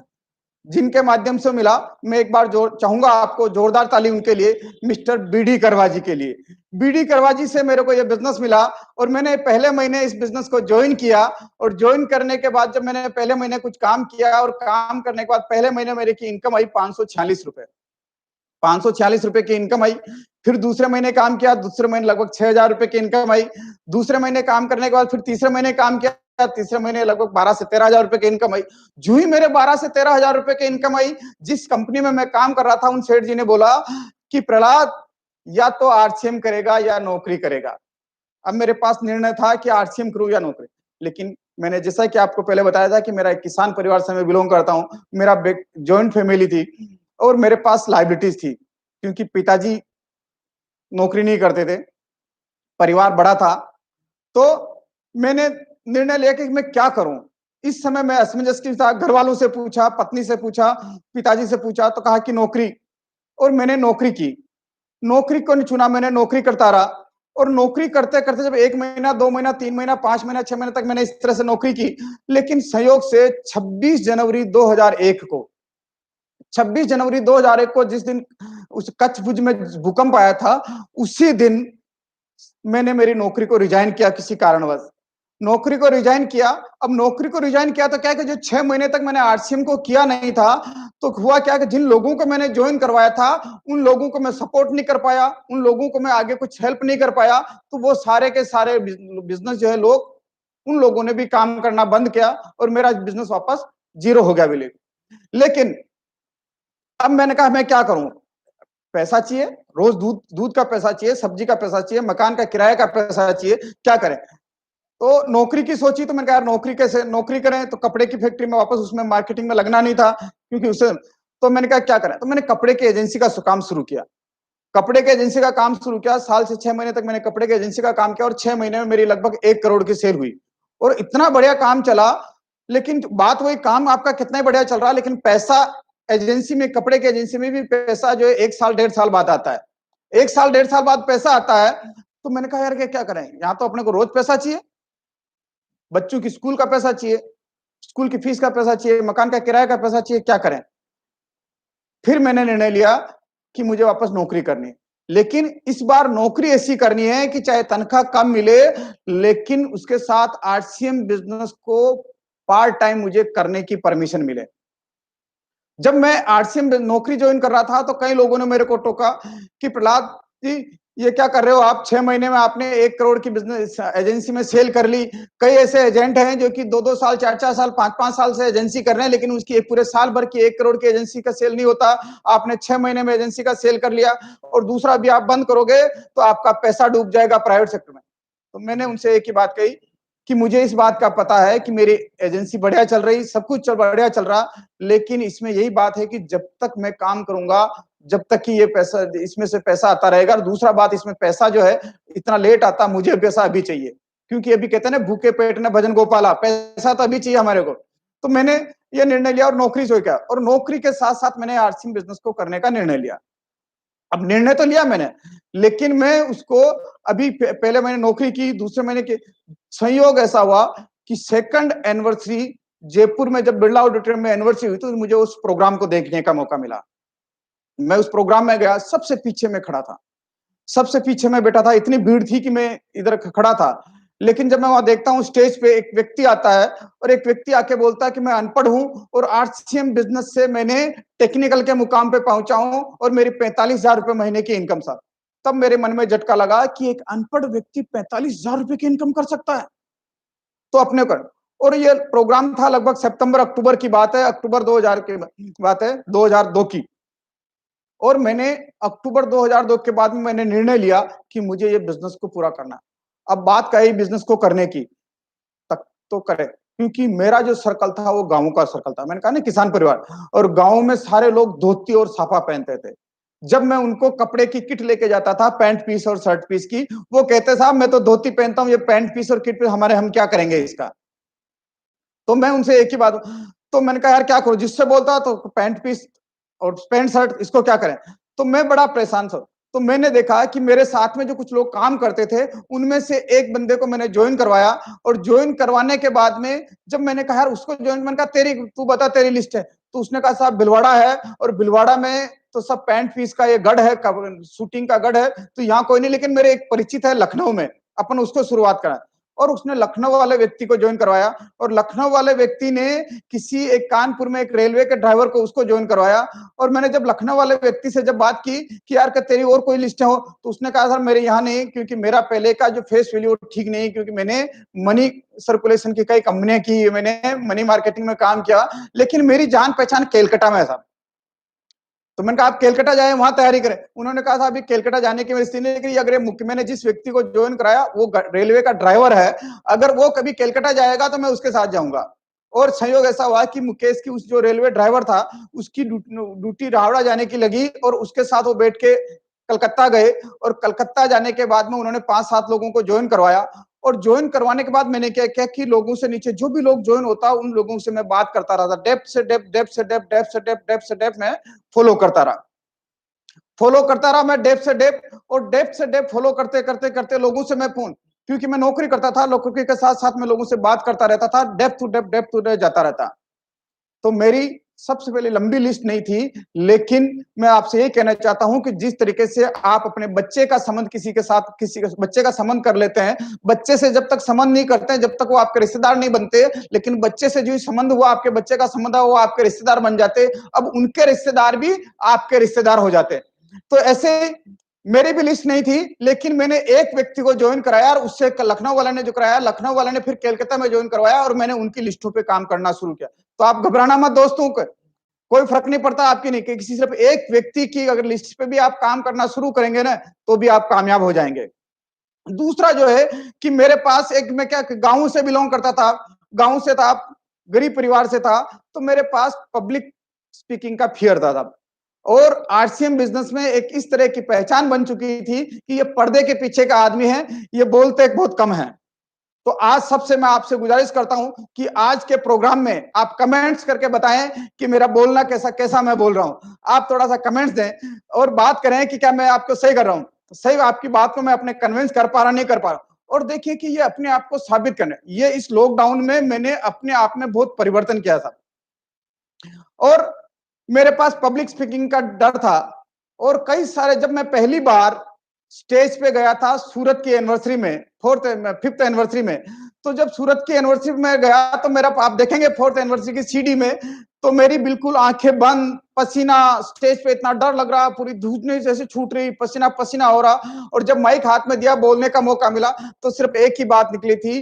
जिनके माध्यम से मिला, मैं एक बार जोर चाहूंगा आपको जोरदार ताली उनके लिए, मिस्टर बीडी करवा जी के लिए। बीडी करवा जी से मेरे को यह बिजनेस मिला, और मैंने पहले महीने इस बिजनेस को ज्वाइन किया। और ज्वाइन करने के बाद जब मैंने पहले महीने कुछ काम किया, और काम करने के बाद पहले महीने मेरे की इनकम आई 546 रुपए। 546 रुपए की इनकम आई। फिर दूसरे महीने काम किया, दूसरे महीने लगभग 6 हजार रुपए की इनकम आई। दूसरे महीने काम करने के बाद फिर तीसरे महीने काम किया, तीसरे महीने लगभग 12 से 13 हजार रुपए की इनकम आई। जो ही मेरे 12 से 13 हजार रुपए की इनकम आई, जिस कंपनी में मैं काम कर रहा था, उन सेठ जी ने बोला कि प्रहलाद या तो आरसीएम करेगा या नौकरी करेगा। अब मेरे पास निर्णय था कि आरसीएम करूँ या नौकरी। लेकिन मैंने जैसा कि आपको पहले बताया था कि मेरा एक किसान परिवार से मैं बिलॉन्ग करता हूँ। मेरा जॉइंट फैमिली थी और मेरे पास लायबिलिटीज़ थी, क्योंकि पिताजी नौकरी नहीं करते थे, परिवार बड़ा था। तो मैंने निर्णय लिया कि मैं क्या करूँ? इस समय मैं असमंजस की था, घरवालों से पूछा, पत्नी से पूछा, पिताजी से पूछा तो कहा कि नौकरी, और मैंने नौकरी की। नौकरी को नहीं चुना, मैंने नौकरी करता रहा और नौकरी करते-करते जब 1 महीना, 2 महीना, 3 महीना, 5 महीना, 6 महीने तक मैंने इस तरह से नौकरी की। लेकिन संयोग से 26 जनवरी 2001 को 26 जनवरी 2001 को जिस दिन उस कच्छ भुज में भूकंप आया था, उसी दिन मैंने मेरी नौकरी को रिज़ाइन किया किसी कारणवश। नौकरी को रिज़ाइन किया, अब नौकरी को रिज़ाइन किया तो क्या है कि जो 6 महीने तक मैंने आरसीएम को किया नहीं था, तो हुआ क्या कि जिन लोगों को मैंने जॉइन करवाया था, उन लोगों को मैं सपोर्ट नहीं कर पाया, उन लोगों को मैं आगे कुछ हेल्प नहीं कर पाया, तो वो सारे के सारे बिज़नेस जो है लोग, उन लोगों ने भी काम करना बंद किया और मेरा बिज़नेस वापस ज़ीरो हो गया बिल्कुल। लेकिन अब मैंने कहा मैं क्या करूँ? पैसा चाहिए, रोज़ दूध दूध का पैसा चाहिए, सब्जी का पैसा चाहिए, मकान का किराए का पैसा चाहिए, क्या करें? तो नौकरी की सोची तो मैंने कहा यार नौकरी कैसे नौकरी करें, तो कपड़े की फैक्ट्री में वापस उसमें मार्केटिंग में लगना नहीं था, क्योंकि उसे तो मैंने कहा क्या करें? तो मैंने कपड़े की एजेंसी का काम शुरू किया। कपड़े की एजेंसी का काम शुरू किया, साल से 6 महीने तक मैंने कपड़े की एजेंसी का काम किया और 6 महीने में मेरी लगभग 1 करोड़ की सेल हुई। और इतना बढ़िया काम चला, लेकिन बात वही काम आपका कितना ही बढ़िया चल रहा है, लेकिन पैसा एजेंसी में, कपड़े की एजेंसी में भी पैसा जो है 1 साल, 1.5 साल बाद आता है। 1 साल, 1.5 साल बाद पैसा आता है, तो मैंने कहा यार ये क्या करें? यहाँ तो अपने को रोज़ पैसा चाहिए, बच्चों की स्कूल का पैसा चाहिए, स्कूल की फीस का पैसा चाहिए, मकान का किराए का पैसा चाहिए, क्या करें? फिर मैंने निर्णय लिया कि मुझे वापस नौकरी करनी है। लेकिन इस बार नौकरी ऐसी करनी है कि चाहे तनख्वाह कम मिले, लेकिन उसके साथ आरसीएम बिज़नेस को पार्ट टाइम मुझे करने की परमिशन मिले। जब मैं आरसीएम में नौकरी जॉइन कर रहा था, तो कई लोगों ने मेरे को टोका कि प्रहलाद जी, ये क्या कर रहे हो आप? 6 महीने में आपने 1 करोड़ की बिज़नेस एजेंसी में सेल कर ली। कई ऐसे एजेंट हैं जो कि 2-2 साल, 4-4 साल, 5-5 साल से एजेंसी कर रहे हैं, लेकिन उसकी एक पूरे साल भर की 1 करोड़ की एजेंसी का सेल नहीं होता। आपने 6 महीने में एजेंसी का सेल कर लिया और दूसरा भी आप बंद करोगे, तो आपका पैसा डूब जाएगा प्राइवेट सेक्टर में। तो मैंने उनसे एक ही बात कही कि मुझे इस बात का पता है कि मेरी एजेंसी बढ़िया चल रही, सब कुछ बढ़िया चल रहा, लेकिन इसमें यही बात है कि जब तक मैं काम करूँगा, जब तक कि ये पैसा इसमें से पैसा आता रहेगा, और दूसरा बात इसमें पैसा जो है इतना लेट आता, मुझे पैसा अभी चाहिए। क्योंकि अभी कहते हैं ना भूखे पेट ने भजन गोपाला, पैसा तो अभी चाहिए हमारे को। तो मैंने ये निर्णय लिया और नौकरी जो किया, और नौकरी के साथ-साथ मैंने आरसीएम बिज़नेस को करने का निर्णय लिया। अब निर्णय तो लिया मैंने, लेकिन मैं उसको अभी पहले मैंने नौकरी की, दूसरे महीने के संयोग ऐसा हुआ कि सेकंड एनिवर्सरी जयपुर में जब बिरला ऑडिटोरियम में एनिवर्सरी हुई, तो मुझे उस प्रोग्राम को देखने का मौका मिला। मैं उस प्रोग्राम में गया, सबसे पीछे मैं खड़ा था। सबसे पीछे मैं बैठा था, इतनी भीड़ थी कि मैं इधर खड़ा था। लेकिन जब मैं वहाँ देखता हूँ स्टेज पे एक व्यक्ति आता है और एक व्यक्ति आके बोलता है कि मैं अनपढ़ हूँ और आरसीएम बिज़नेस से मैंने टेक्निकल के मुकाम पे पहुँचा हूँ और मेरी 45,000 रुपए महीने की इनकम सर। तब मेरे मन में झटका लगा कि एक अनपढ़ व्यक्ति 45,000 रुपए की इनकम कर सकता है। तो अपने कर, और ये प्रोग्राम था लगभग सितंबर-अक्टूबर की बात है, अक्टूबर 2000 की बात है, 2002 की। और मैंने अक्टूबर 2002 के बाद में मैंने निर्णय लिया कि मुझे ये बिज़नेस को पूरा करना है। अब बात कही बिज़नेस को करने की, तक तो करें, क्योंकि मेरा जो सर्कल था वो गाँव का सर्कल था। मैंने कहा ना किसान परिवार, और गाँव में सारे लोग धोती और साफा पहनते थे। जब मैं उनको कपड़े की किट लेके जाता था, पैंट पीस और शर्ट पीस की, वो कहते साहब मैं तो धोती पहनता हूँ, ये पैंट पीस और किट पीस हमारे हम क्या करेंगे इसका? तो मैं उनसे एक ही बात, तो मैंने कहा यार क्या करूँ? जिससे बोलता तो पैंट पीस और पैंट शर्ट इसको क्या करें? तो मैं बड़ा परेशान था। तो मैंने देखा कि मेरे साथ में जो कुछ लोग काम करते थे, उनमें से एक बंदे को मैंने जॉइन करवाया, और जॉइन करवाने के बाद में जब मैंने कहा यार उसको जॉइन, मैंने कहा तेरी तू बता तेरी लिस्ट है। तो उसने कहा साहब भिलवाड़ा है, और भिलवाड़ा में तो सब पैंट पीस का ये गढ़ है, शूटिंग का गढ़ है, तो यहाँ कोई नहीं, लेकिन मेरे एक परिचित है लखनऊ में, अपन उसको शुरुआत करा। और उसने लखनऊ वाले व्यक्ति को जॉइन करवाया, और लखनऊ वाले व्यक्ति ने किसी एक कानपुर में एक रेलवे के ड्राइवर को उसको जॉइन करवाया। और मैंने जब लखनऊ वाले व्यक्ति से जब बात की कि यार क्या तेरी और कोई लिस्ट हो, तो उसने कहा सर मेरे यहाँ नहीं, क्योंकि मेरा पहले का जो फेस वैल्यू ठीक नहीं, क्योंकि मैंने मनी सर्कुलेशन की कई कंपनियां की, मैंने मनी मार्केटिंग में काम किया, लेकिन मेरी जान पहचान केलकटा में है साहब। तो मैंने कहा आप केलकटा जाएं, वहां तैयारी करें। उन्होंने कहा था अभी केलकटा जाने की मेरी स्थिति नहीं, लेकिन अगर मैंने जिस व्यक्ति को ज्वाइन कराया वो रेलवे का ड्राइवर है, अगर वो कभी केलकटा जाएगा तो मैं उसके साथ जाऊंगा। और संयोग ऐसा हुआ कि मुकेश की उस जो रेलवे ड्राइवर था उसकी ड्यूटी हावड़ा जाने की लगी और उसके साथ वो बैठ के कलकत्ता गए। और कलकत्ता जाने के बाद में उन्होंने 5-7 लोगों को ज्वाइन करवाया। और ज्वाइन करवाने के बाद मैंने क्या किया कि लोगों से नीचे जो भी लोग ज्वाइन होता उन लोगों से मैं बात करता रहा था, डेप्थ से डेप्थ, डेप्थ से डेप्थ, डेप्थ से डेप्थ, डेप्थ से डेप्थ में फॉलो करता रहा। फॉलो करता रहा मैं डेप्थ से डेप्थ, और डेप्थ से डेप्थ फॉलो करते करते करते लोगों से मैं फोन, क्योंकि मैं नौकरी करता था, नौकरी के साथ साथ मैं लोगों से बात करता रहता था, डेप्थ टू डेप्थ जाता रहता। तो मेरी सबसे पहले लंबी लिस्ट नहीं थी, लेकिन मैं आपसे यही कहना चाहता हूं कि जिस तरीके से आप अपने बच्चे का संबंध किसी के साथ, किसी के बच्चे का संबंध कर लेते हैं, बच्चे से जब तक संबंध नहीं करते हैं, जब तक वो आपके रिश्तेदार नहीं बनते, लेकिन बच्चे से जो संबंध हुआ, आपके बच्चे का संबंध है, वो आपके रिश्तेदार बन जाते, अब उनके रिश्तेदार भी आपके रिश्तेदार हो जाते। तो ऐसे मेरी भी लिस्ट नहीं थी, लेकिन मैंने एक व्यक्ति को ज्वाइन कराया और उससे लखनऊ वाले ने जो कराया, लखनऊ वाले ने फिर कलकत्ता में ज्वाइन करवाया और मैंने उनकी लिस्टों पे काम करना शुरू किया। तो आप घबराना मत दोस्तों, कोई फर्क नहीं पड़ता आपकी नहीं, किसी सिर्फ एक व्यक्ति की अगर लिस्ट पे भी आप काम करना शुरू करेंगे ना तो भी आप कामयाब हो जाएंगे। दूसरा जो है कि मेरे पास एक, मैं क्या गांव से बिलोंग करता था, गांव से था, गरीब परिवार से था, तो मेरे पास पब्लिक स्पीकिंग का फियर था। और आरसीएम बिजनेस में एक इस तरह की पहचान बन चुकी थी कि ये पर्दे के पीछे का आदमी है, ये बोलते बहुत कम है। तो आज सबसे मैं आपसे गुजारिश करता हूं कि आज के प्रोग्राम में आप कमेंट्स करके बताएं कि मेरा बोलना कैसा कैसा मैं बोल रहा हूं। आप थोड़ा सा कमेंट्स दें और बात करें कि क्या मैं आपको सही कर रहा हूं, तो सही आपकी बात को मैं अपने कन्विंस कर पा रहा नहीं कर पा रहा। और देखिए कि ये अपने आप को साबित करना, ये इस लॉकडाउन में मैंने अपने आप में बहुत परिवर्तन किया था। और मेरे पास पब्लिक स्पीकिंग का डर था। और कई सारे, जब मैं पहली बार स्टेज पे गया था सूरत की एनिवर्सरी में, 5th एनिवर्सरी में, तो जब सूरत की एनिवर्सरी में गया तो मेरा, आप देखेंगे 4th एनिवर्सरी की सीडी में, तो मेरी बिल्कुल आंखें बंद, पसीना, स्टेज पे इतना डर लग रहा, पूरी धूप नहीं जैसे छूट रही, पसीना पसीना हो रहा। और जब माइक हाथ में दिया, बोलने का मौका मिला, तो सिर्फ एक ही बात निकली थी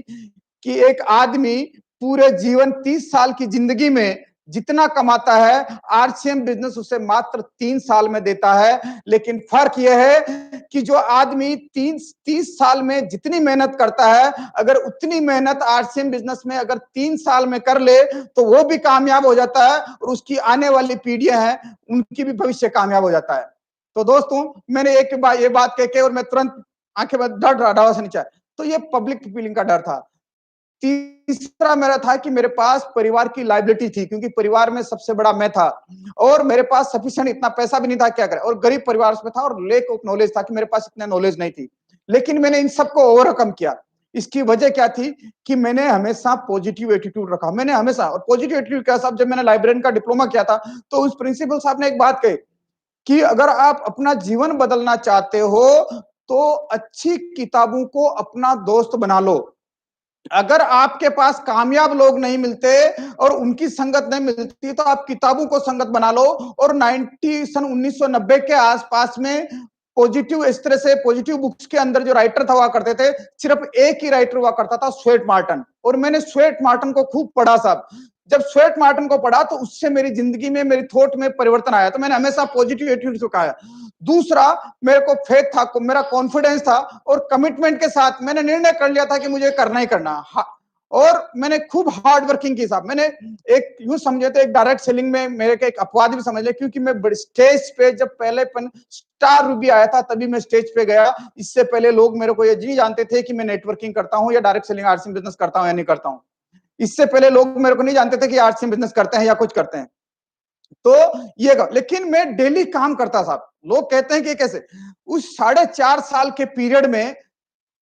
कि एक आदमी पूरे जीवन 30 साल की जिंदगी में जितना कमाता है, आरसीएम बिजनेस उसे मात्र 3 साल में देता है। लेकिन फर्क यह है कि जो आदमी 30 साल में जितनी मेहनत करता है, अगर उतनी मेहनत आरसीएम बिजनेस में अगर 3 साल में कर ले तो वो भी कामयाब हो जाता है, और उसकी आने वाली पीढ़ियां हैं उनकी भी भविष्य कामयाब हो जाता है। तो दोस्तों, मैंने एक बार ये बात कह के और मैं तुरंत आंखें बंद, डर रहा से नीचे। तो ये पब्लिक फीलिंग का डर था। तीसरा मेरा था कि मेरे पास परिवार की लायबिलिटी थी, क्योंकि परिवार में सबसे बड़ा मैं था और मेरे पास सफिशिएंट इतना पैसा भी नहीं था, क्या करें, और गरीब परिवार में था और लेक ऑफ नॉलेज था कि मेरे पास इतना नॉलेज नहीं थी। लेकिन मैंने इन सबको ओवरकम किया। इसकी वजह क्या थी कि मैंने हमेशा पॉजिटिव एटीट्यूड रखा, मैंने हमेशा। और पॉजिटिव एटीट्यूड क्या साहब, जब मैंने लाइब्रेरियन का डिप्लोमा किया था तो उस प्रिंसिपल साहब ने एक बात कही कि अगर आप अपना जीवन बदलना चाहते हो तो अच्छी किताबों को अपना दोस्त बना लो। अगर आपके पास कामयाब लोग नहीं मिलते और उनकी संगत नहीं मिलती तो आप किताबों को संगत बना लो। और सन 1990 के आसपास में पॉजिटिव, इस तरह से पॉजिटिव बुक्स के अंदर जो राइटर था हुआ करते थे, सिर्फ एक ही राइटर हुआ करता था, स्वेट मार्टन। और मैंने स्वेट मार्टन को खूब पढ़ा साहब। जब स्वेट मार्टन को पढ़ा तो उससे मेरी जिंदगी में, मेरी थॉट में परिवर्तन आया। तो मैंने हमेशा पॉजिटिव एटीट्यूड सिखाया। दूसरा, मेरे को फेथ था, मेरा कॉन्फिडेंस था, और कमिटमेंट के साथ मैंने निर्णय कर लिया था कि मुझे करना ही करना। और मैंने खूब हार्ड वर्किंग की साहब। मैंने एक यूं समझे तो एक डायरेक्ट सेलिंग में मेरे के एक अपवाद भी समझ ले, क्योंकि मैं स्टेज पे जब पहले स्टार रूबी आया था तभी मैं स्टेज पे गया। इससे पहले लोग मेरे को ये नहीं जानते थे कि मैं नेटवर्किंग करता हूं या डायरेक्ट सेलिंग आरसीएम बिजनेस करता हूं या नहीं करता हूं। इससे पहले लोग मेरे को नहीं जानते थे कि आरसीएम बिजनेस करते हैं या कुछ करते हैं। तो ये लेकिन मैं डेली काम करता था। लोग कहते हैं कि कैसे, उस 4.5 साल के पीरियड में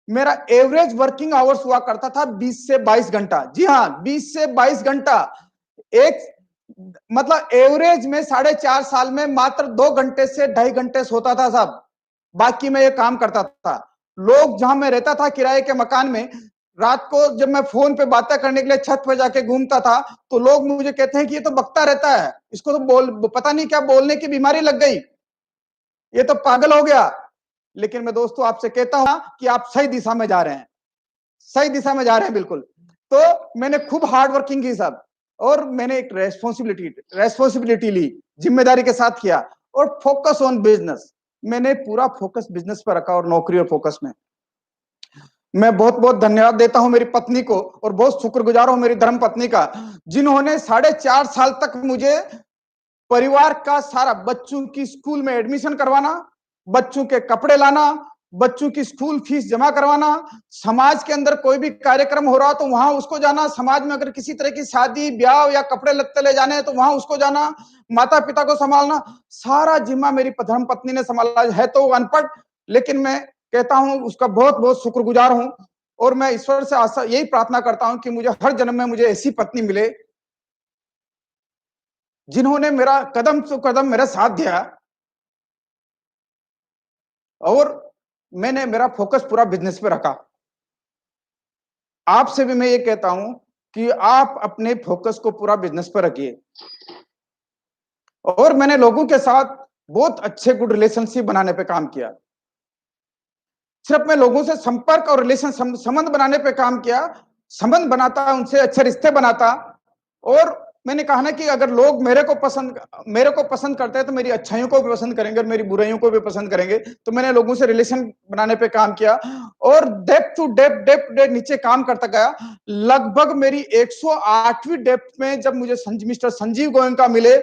मेरा एवरेज वर्किंग आवर्स हुआ करता था 20 से 22 घंटा। जी हाँ, 20 से 22 घंटा। एक मतलब एवरेज में 4.5 साल में मात्र 2 घंटे से 2.5 घंटे सोता था साहब, बाकी मैं ये काम करता था। लोग, जहां मैं रहता था किराए के मकान में, रात को जब मैं फोन पे बातें करने के लिए छत पे जाके घूमता था तो लोग मुझे कहते हैं कि ये तो बकता रहता है, इसको तो पता नहीं क्या बोलने की बीमारी लग गई, ये तो पागल हो गया। लेकिन मैं दोस्तों आपसे कहता हूं कि आप सही दिशा में जा रहे हैं, सही दिशा में जा रहे हैं बिल्कुल। तो मैंने खूब हार्ड वर्किंग की साहब, और मैंने एक रेस्पॉन्सिबिलिटी ली, जिम्मेदारी के साथ किया। और फोकस ऑन बिजनेस। मैंने पूरा फोकस बिजनेस पर रखा और नौकरी और फोकस में। मैं बहुत-बहुत धन्यवाद देता हूं मेरी पत्नी को और बहुत शुक्रगुजार हूं मेरी धर्म पत्नी का, जिन्होंने 4.5 साल तक मुझे परिवार का सारा बच्चों की स्कूल में एडमिशन करवाना, बच्चों के कपड़े लाना, बच्चों की स्कूल फीस जमा करवाना, समाज के अंदर कोई भी कार्यक्रम हो रहा तो वहां उसको जाना, समाज में अगर किसी तरह की शादी ब्याह या कपड़े लत्ते ले जाने हैं तो वहां उसको जाना, माता पिता को संभालना, सारा जिम्मा मेरी धर्म पत्नी ने संभाला है। तो वो अनपढ़, लेकिन मैं कहता हूं उसका बहुत बहुत शुक्रगुजार हूं और मैं ईश्वर से आशा यही प्रार्थना करता हूं कि मुझे हर जन्म में मुझे ऐसी पत्नी मिले जिन्होंने मेरा कदम से कदम मेरा साथ दिया और मैंने मेरा फोकस पूरा बिजनेस पे रखा। आपसे भी मैं ये कहता हूं कि आप अपने फोकस को पूरा बिजनेस पे रखिए। और मैंने लोगों के साथ बहुत अच्छे गुड रिलेशनशिप बनाने पे काम किया। सिर्फ मैं लोगों से संपर्क और रिलेशन संबंध बनाने पे काम किया, संबंध बनाता, उनसे अच्छे रिश्ते बनाता और मैंने कहा ना कि अगर लोग मेरे को पसंद करते हैं तो मेरी अच्छाइयों को भी पसंद करेंगे और मेरी बुराइयों को भी पसंद करेंगे। तो मैंने लोगों से रिलेशन बनाने पे काम किया और depth to depth depth depth नीचे काम करता गया। लगभग मेरी 108वीं डेप्थ में जब मुझे मिस्टर संजीव गोयनका मिले,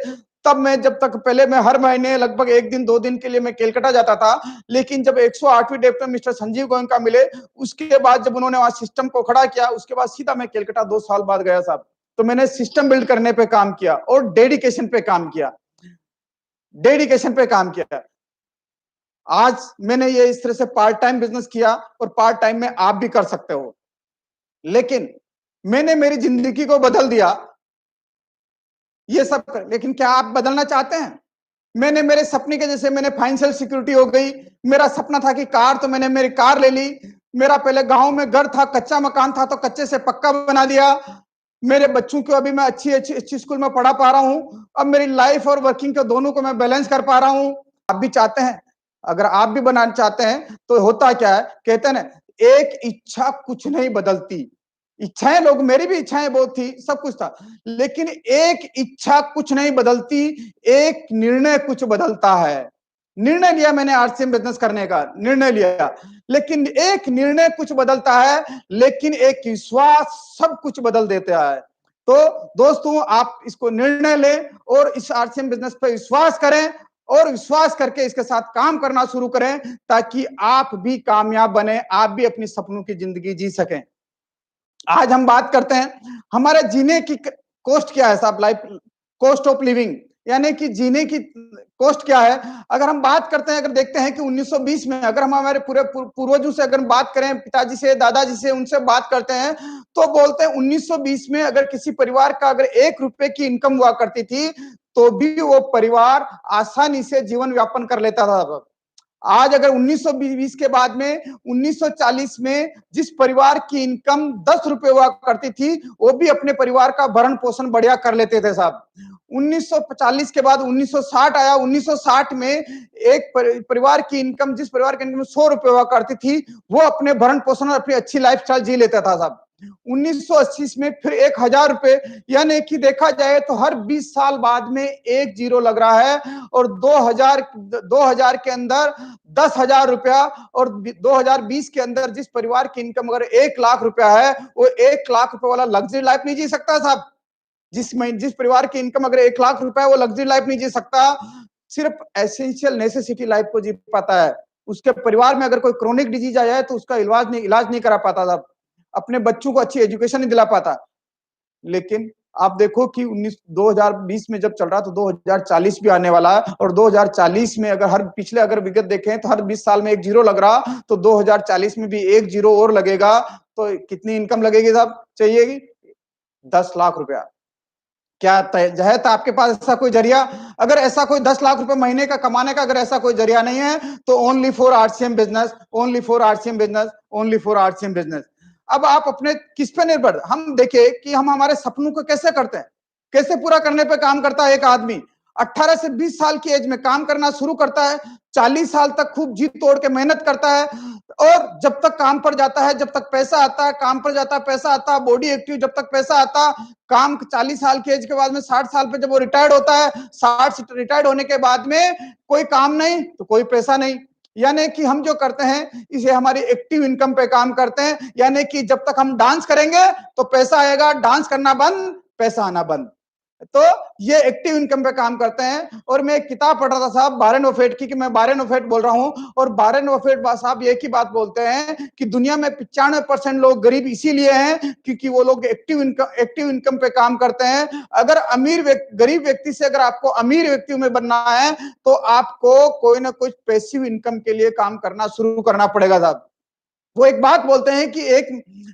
तब मैं जब तक पहले मैं हर महीने लगभग 1 दिन 2 दिन के लिए मैं कोलकाता जाता था, लेकिन जब 108वीं डेप्थ में मिस्टर संजीव गोयनका मिले, उसके बाद जब उन्होंने वहां सिस्टम को खड़ा किया, उसके बाद सीधा मैं कोलकाता 2 साल बाद गया साहब। तो मैंने सिस्टम बिल्ड करने पे काम किया और डेडिकेशन पे काम किया, डेडिकेशन पे काम किया। आज मैंने ये इस तरह से पार्ट टाइम बिजनेस किया और पार्ट टाइम में आप भी कर सकते हो। लेकिन मैंने मेरी जिंदगी को बदल दिया ये सब लेकिन क्या आप बदलना चाहते हैं? मैंने मेरे सपने के जैसे मैंने फाइनेंशियल सिक्योरिटी हो गई। मेरा सपना था कि कार, तो मैंने मेरी कार ले ली। मेरा पहले गांव में घर था, कच्चा मकान था तो कच्चे से पक्का बना दिया। मेरे बच्चों को अभी मैं अच्छी अच्छी अच्छी स्कूल में पढ़ा पा रहा हूं। अब मेरी लाइफ और वर्किंग के दोनों को मैं बैलेंस कर पा रहा हूं। आप भी चाहते हैं? अगर आप भी बनाना चाहते हैं तो होता क्या है, कहते हैं ना, एक इच्छा कुछ नहीं बदलती। इच्छाएं, लोग, मेरी भी इच्छाएं बहुत थी, सब कुछ था, लेकिन एक इच्छा कुछ नहीं बदलती, एक निर्णय कुछ बदलता है। निर्णय लिया मैंने आरसीएम बिजनेस करने का, निर्णय लिया, लेकिन एक निर्णय कुछ बदलता है, लेकिन एक विश्वास सब कुछ बदल देता है। तो दोस्तों, आप इसको निर्णय लें और इस आरसीएम बिजनेस पे विश्वास करें और विश्वास करके इसके साथ काम करना शुरू करें ताकि आप भी कामयाब बने, आप भी अपनी सपनों की जिंदगी जी सकें। आज हम बात करते हैं हमारे जीने की कॉस्ट क्या है साहब, लाइफ कॉस्ट ऑफ लिविंग, यानी कि जीने की कॉस्ट क्या है। अगर हम बात करते हैं, अगर देखते हैं कि 1920 में अगर हम हमारे पूरे पूर्वजों से अगर बात करें, पिताजी से, दादाजी से, उनसे बात करते हैं तो बोलते हैं 1920 में अगर किसी परिवार का अगर 1 रुपए की इनकम हुआ करती थी तो भी वो परिवार आसानी से जीवन यापन कर लेता था। आज अगर 1920 के बाद में 1940 में जिस परिवार की इनकम 10 रुपए हुआ करती थी, वो भी अपने परिवार का भरण पोषण बढ़िया कर लेते थे साहब। 1940 के बाद 1960 आया। 1960 में एक परिवार की इनकम, जिस परिवार की इनकम 100 रुपए हुआ करती थी, वो अपने भरण पोषण और अपनी अच्छी लाइफस्टाइल जी लेता था साहब। 1980 में फिर 1000 रुपए, यानी कि देखा जाए तो हर 20 साल बाद में एक जीरो लग रहा है और 2000 के अंदर 10,000 रुपया और 2020 के अंदर जिस परिवार की इनकम अगर 1 लाख रुपया है, वो 1 लाख रुपए वाला लग्जरी लाइफ नहीं जी सकता साहब। जिस परिवार की इनकम अगर 1 लाख रुपया है, वो लग्जरी लाइफ नहीं जी सकता, सिर्फ एसेंशियल नेसेसिटी लाइफ को जी पाता है। उसके परिवार में अगर कोई क्रोनिक डिजीज आ जाए तो उसका इलाज नहीं करा पाता साहब, अपने बच्चों को अच्छी एजुकेशन नहीं दिला पाता। लेकिन आप देखो कि 2020 में जब चल रहा तो 2040 भी आने वाला है और 2040 में अगर अगर विगत देखें तो हर 20 साल में एक जीरो लग रहा, तो 2040 में भी एक जीरो और लगेगा, तो कितनी इनकम लगेगी साहब, चाहिएगी 10 लाख रुपया। क्या है था आपके पास ऐसा कोई जरिया? अगर ऐसा कोई 10 लाख रुपए महीने का कमाने का अगर ऐसा कोई जरिया नहीं है तो only for RCM business, only for RCM business, only for RCM business. अब आप अपने किस पे निर्भर, हम देखिए कि हम हमारे सपनों को कैसे करते हैं, कैसे पूरा करने पे काम करता है एक आदमी। 18 से 20 साल की एज में काम करना शुरू करता है, 40 साल तक खूब जी तोड़ के मेहनत करता है और जब तक काम पर जाता है, जब तक पैसा आता है, काम पर जाता है, पैसा आता है, बॉडी एक्टिव जब तक पैसा आता, काम 40 साल की एज के बाद में 60 साल पे जब वो रिटायर्ड होता है, 60 से रिटायर्ड होने के बाद में कोई काम नहीं तो कोई पैसा नहीं। यानी कि हम जो करते हैं इसे हमारी एक्टिव इनकम पे काम करते हैं, यानी कि जब तक हम डांस करेंगे तो पैसा आएगा, डांस करना बंद, पैसा आना बंद। तो ये एक्टिव इनकम पे काम करते हैं। और मैं एक किताब पढ़ रहा था साहब वारेन बफेट की, कि मैं वारेन बफेट बोल रहा हूं, और वारेन बफेट साहब एक ही बात बोलते हैं कि दुनिया में 95% लोग गरीब इसीलिए हैं क्योंकि वो लोग एक्टिव इनकम पे काम करते हैं। अगर गरीब व्यक्ति से अगर आपको अमीर व्यक्ति में बनना है तो आपको कोई ना कोई पैसिव इनकम के लिए काम करना शुरू करना पड़ेगा साहब। वो एक बात बोलते हैं कि एक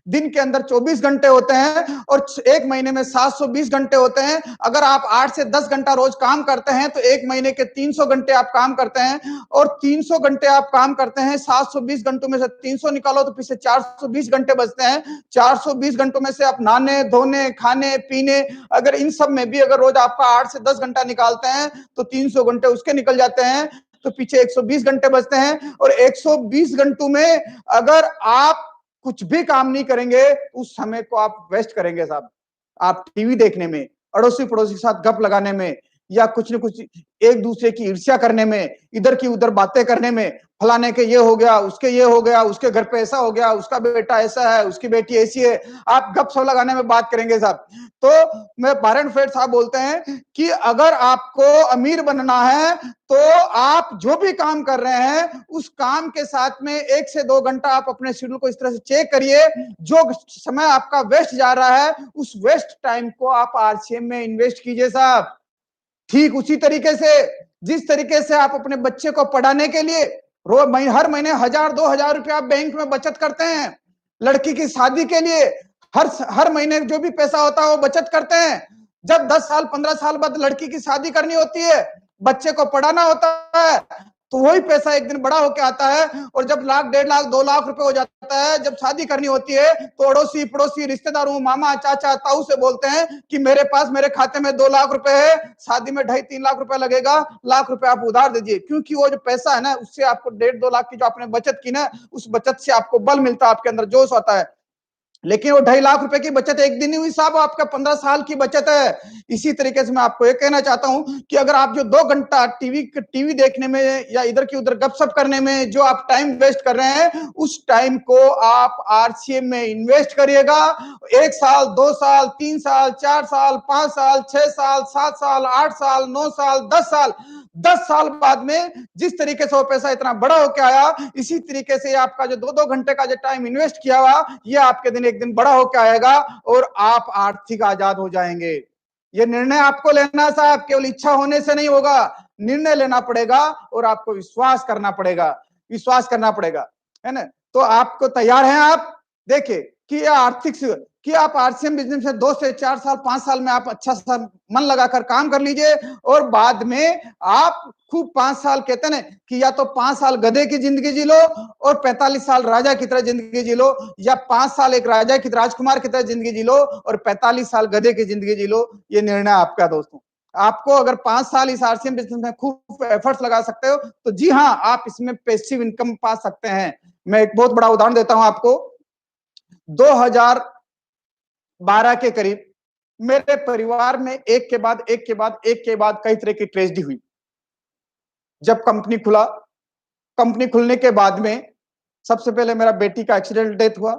दिन के अंदर 24 घंटे होते हैं और एक महीने में 720 घंटे होते हैं। अगर आप 8 से 10 घंटा रोज काम करते हैं तो एक महीने के 300 घंटे आप काम करते हैं, और 300 घंटे आप काम करते हैं, 720 घंटों में से 300 निकालो तो पीछे 420 घंटे बचते हैं। 420 घंटों में से आप नहाने धोने खाने पीने, अगर इन सब में भी अगर रोज आपका 8 से 10 घंटा निकालते हैं तो 300 घंटे उसके निकल जाते हैं, तो पीछे 120 घंटे बचते हैं। और 120 घंटों में अगर आप कुछ भी काम नहीं करेंगे उस समय को आप वेस्ट करेंगे साहब। आप टीवी देखने में, अड़ोसी पड़ोसी के साथ गप लगाने में, या कुछ न कुछ एक दूसरे की ईर्ष्या करने में, इधर की उधर बातें करने में, फलाने के ये हो गया, उसके ये हो गया, उसके घर पे ऐसा हो गया, उसका बेटा ऐसा है, उसकी बेटी ऐसी है, आप गप सप लगाने में बात करेंगे साहब। तो मैं वारेन बफेट साहब बोलते हैं कि अगर आपको अमीर बनना है तो आप जो भी काम कर रहे हैं उस काम के साथ में 1 से 2 घंटा आप अपने शेड्यूल को इस तरह से चेक करिए, जो समय आपका वेस्ट जा रहा है उस वेस्ट टाइम को आप आरसीएम में इन्वेस्ट कीजिए साहब। ठीक उसी तरीके से जिस तरीके से आप अपने बच्चे को पढ़ाने के लिए हर महीने 1000-2000 रुपया आप बैंक में बचत करते हैं, लड़की की शादी के लिए हर महीने जो भी पैसा होता है वो बचत करते हैं। जब 10 साल 15 साल बाद लड़की की शादी करनी होती है, बच्चे को पढ़ाना होता है, तो वही पैसा एक दिन बड़ा होके आता है, और जब लाख 1.5 लाख 2 लाख रुपए हो जाता है, जब शादी करनी होती है तो अड़ोसी पड़ोसी रिश्तेदारों मामा चाचा ताऊ से बोलते हैं कि मेरे पास मेरे खाते में 2 लाख रुपए है, शादी में 2.5-3 लाख रुपए लगेगा, लाख रुपए आप उधार दीजिए। क्योंकि वो जो पैसा है ना उससे आपको 1.5-2 लाख की जो आपने बचत की ना, उस बचत से आपको बल मिलता है, आपके अंदर जोश आता है। लेकिन वो 2.5 लाख रुपए की बचत एक दिन ही हुई साहब, आपका 15 साल की बचत है। इसी तरीके से मैं आपको ये कहना चाहता हूं कि अगर आप जो 2 घंटा टीवी देखने में या इधर की उधर गपशप करने में जो आप टाइम वेस्ट कर रहे हैं, उस टाइम को आप आरसीएम में इन्वेस्ट करिएगा। 1 साल 2 साल 3 साल 4 साल 5 साल 6 साल 7 साल 8 साल 9 साल 10 साल बाद में जिस तरीके से वो पैसा इतना बड़ा होकर आया, इसी तरीके से आपका जो 2-2 घंटे का जो टाइम इन्वेस्ट किया हुआ, ये आपके दिन एक दिन बड़ा होकर आएगा और आप आर्थिक आजाद हो जाएंगे। ये निर्णय आपको लेना साहब, केवल इच्छा होने से नहीं होगा, निर्णय लेना पड़ेगा और आपको विश्वास करना पड़ेगा, विश्वास करना पड़ेगा, है ना। तो आपको तैयार हैं आप? देखिए कि आर्थिक कि आप आरसीएम बिजनेस में 2 से 4 साल 5 साल में आप अच्छा सा मन लगाकर काम कर लीजिए, और बाद में आप खूब 5 साल कहते हैं ना कि या तो 5 साल गधे की जिंदगी जी लो और 45 साल राजा की तरह जिंदगी जी लो, या 5 साल एक राजा की राजकुमार की तरह जिंदगी जी लो और 45 साल गधे की जिंदगी जी लो। ये निर्णय आपका दोस्तों। आपको अगर 5 साल इस आरसीएम बिजनेस में खूब एफर्ट्स लगा सकते हो तो जी हाँ, आप इसमें पैसिव इनकम पा सकते हैं। मैं एक बहुत बड़ा उदाहरण देता हूं आपको। 2012 के करीब मेरे परिवार में एक के बाद एक के बाद एक के बाद कई तरह की ट्रेजेडी हुई। जब कंपनी खुलने के बाद में सबसे पहले मेरा बेटी का एक्सीडेंट डेथ हुआ।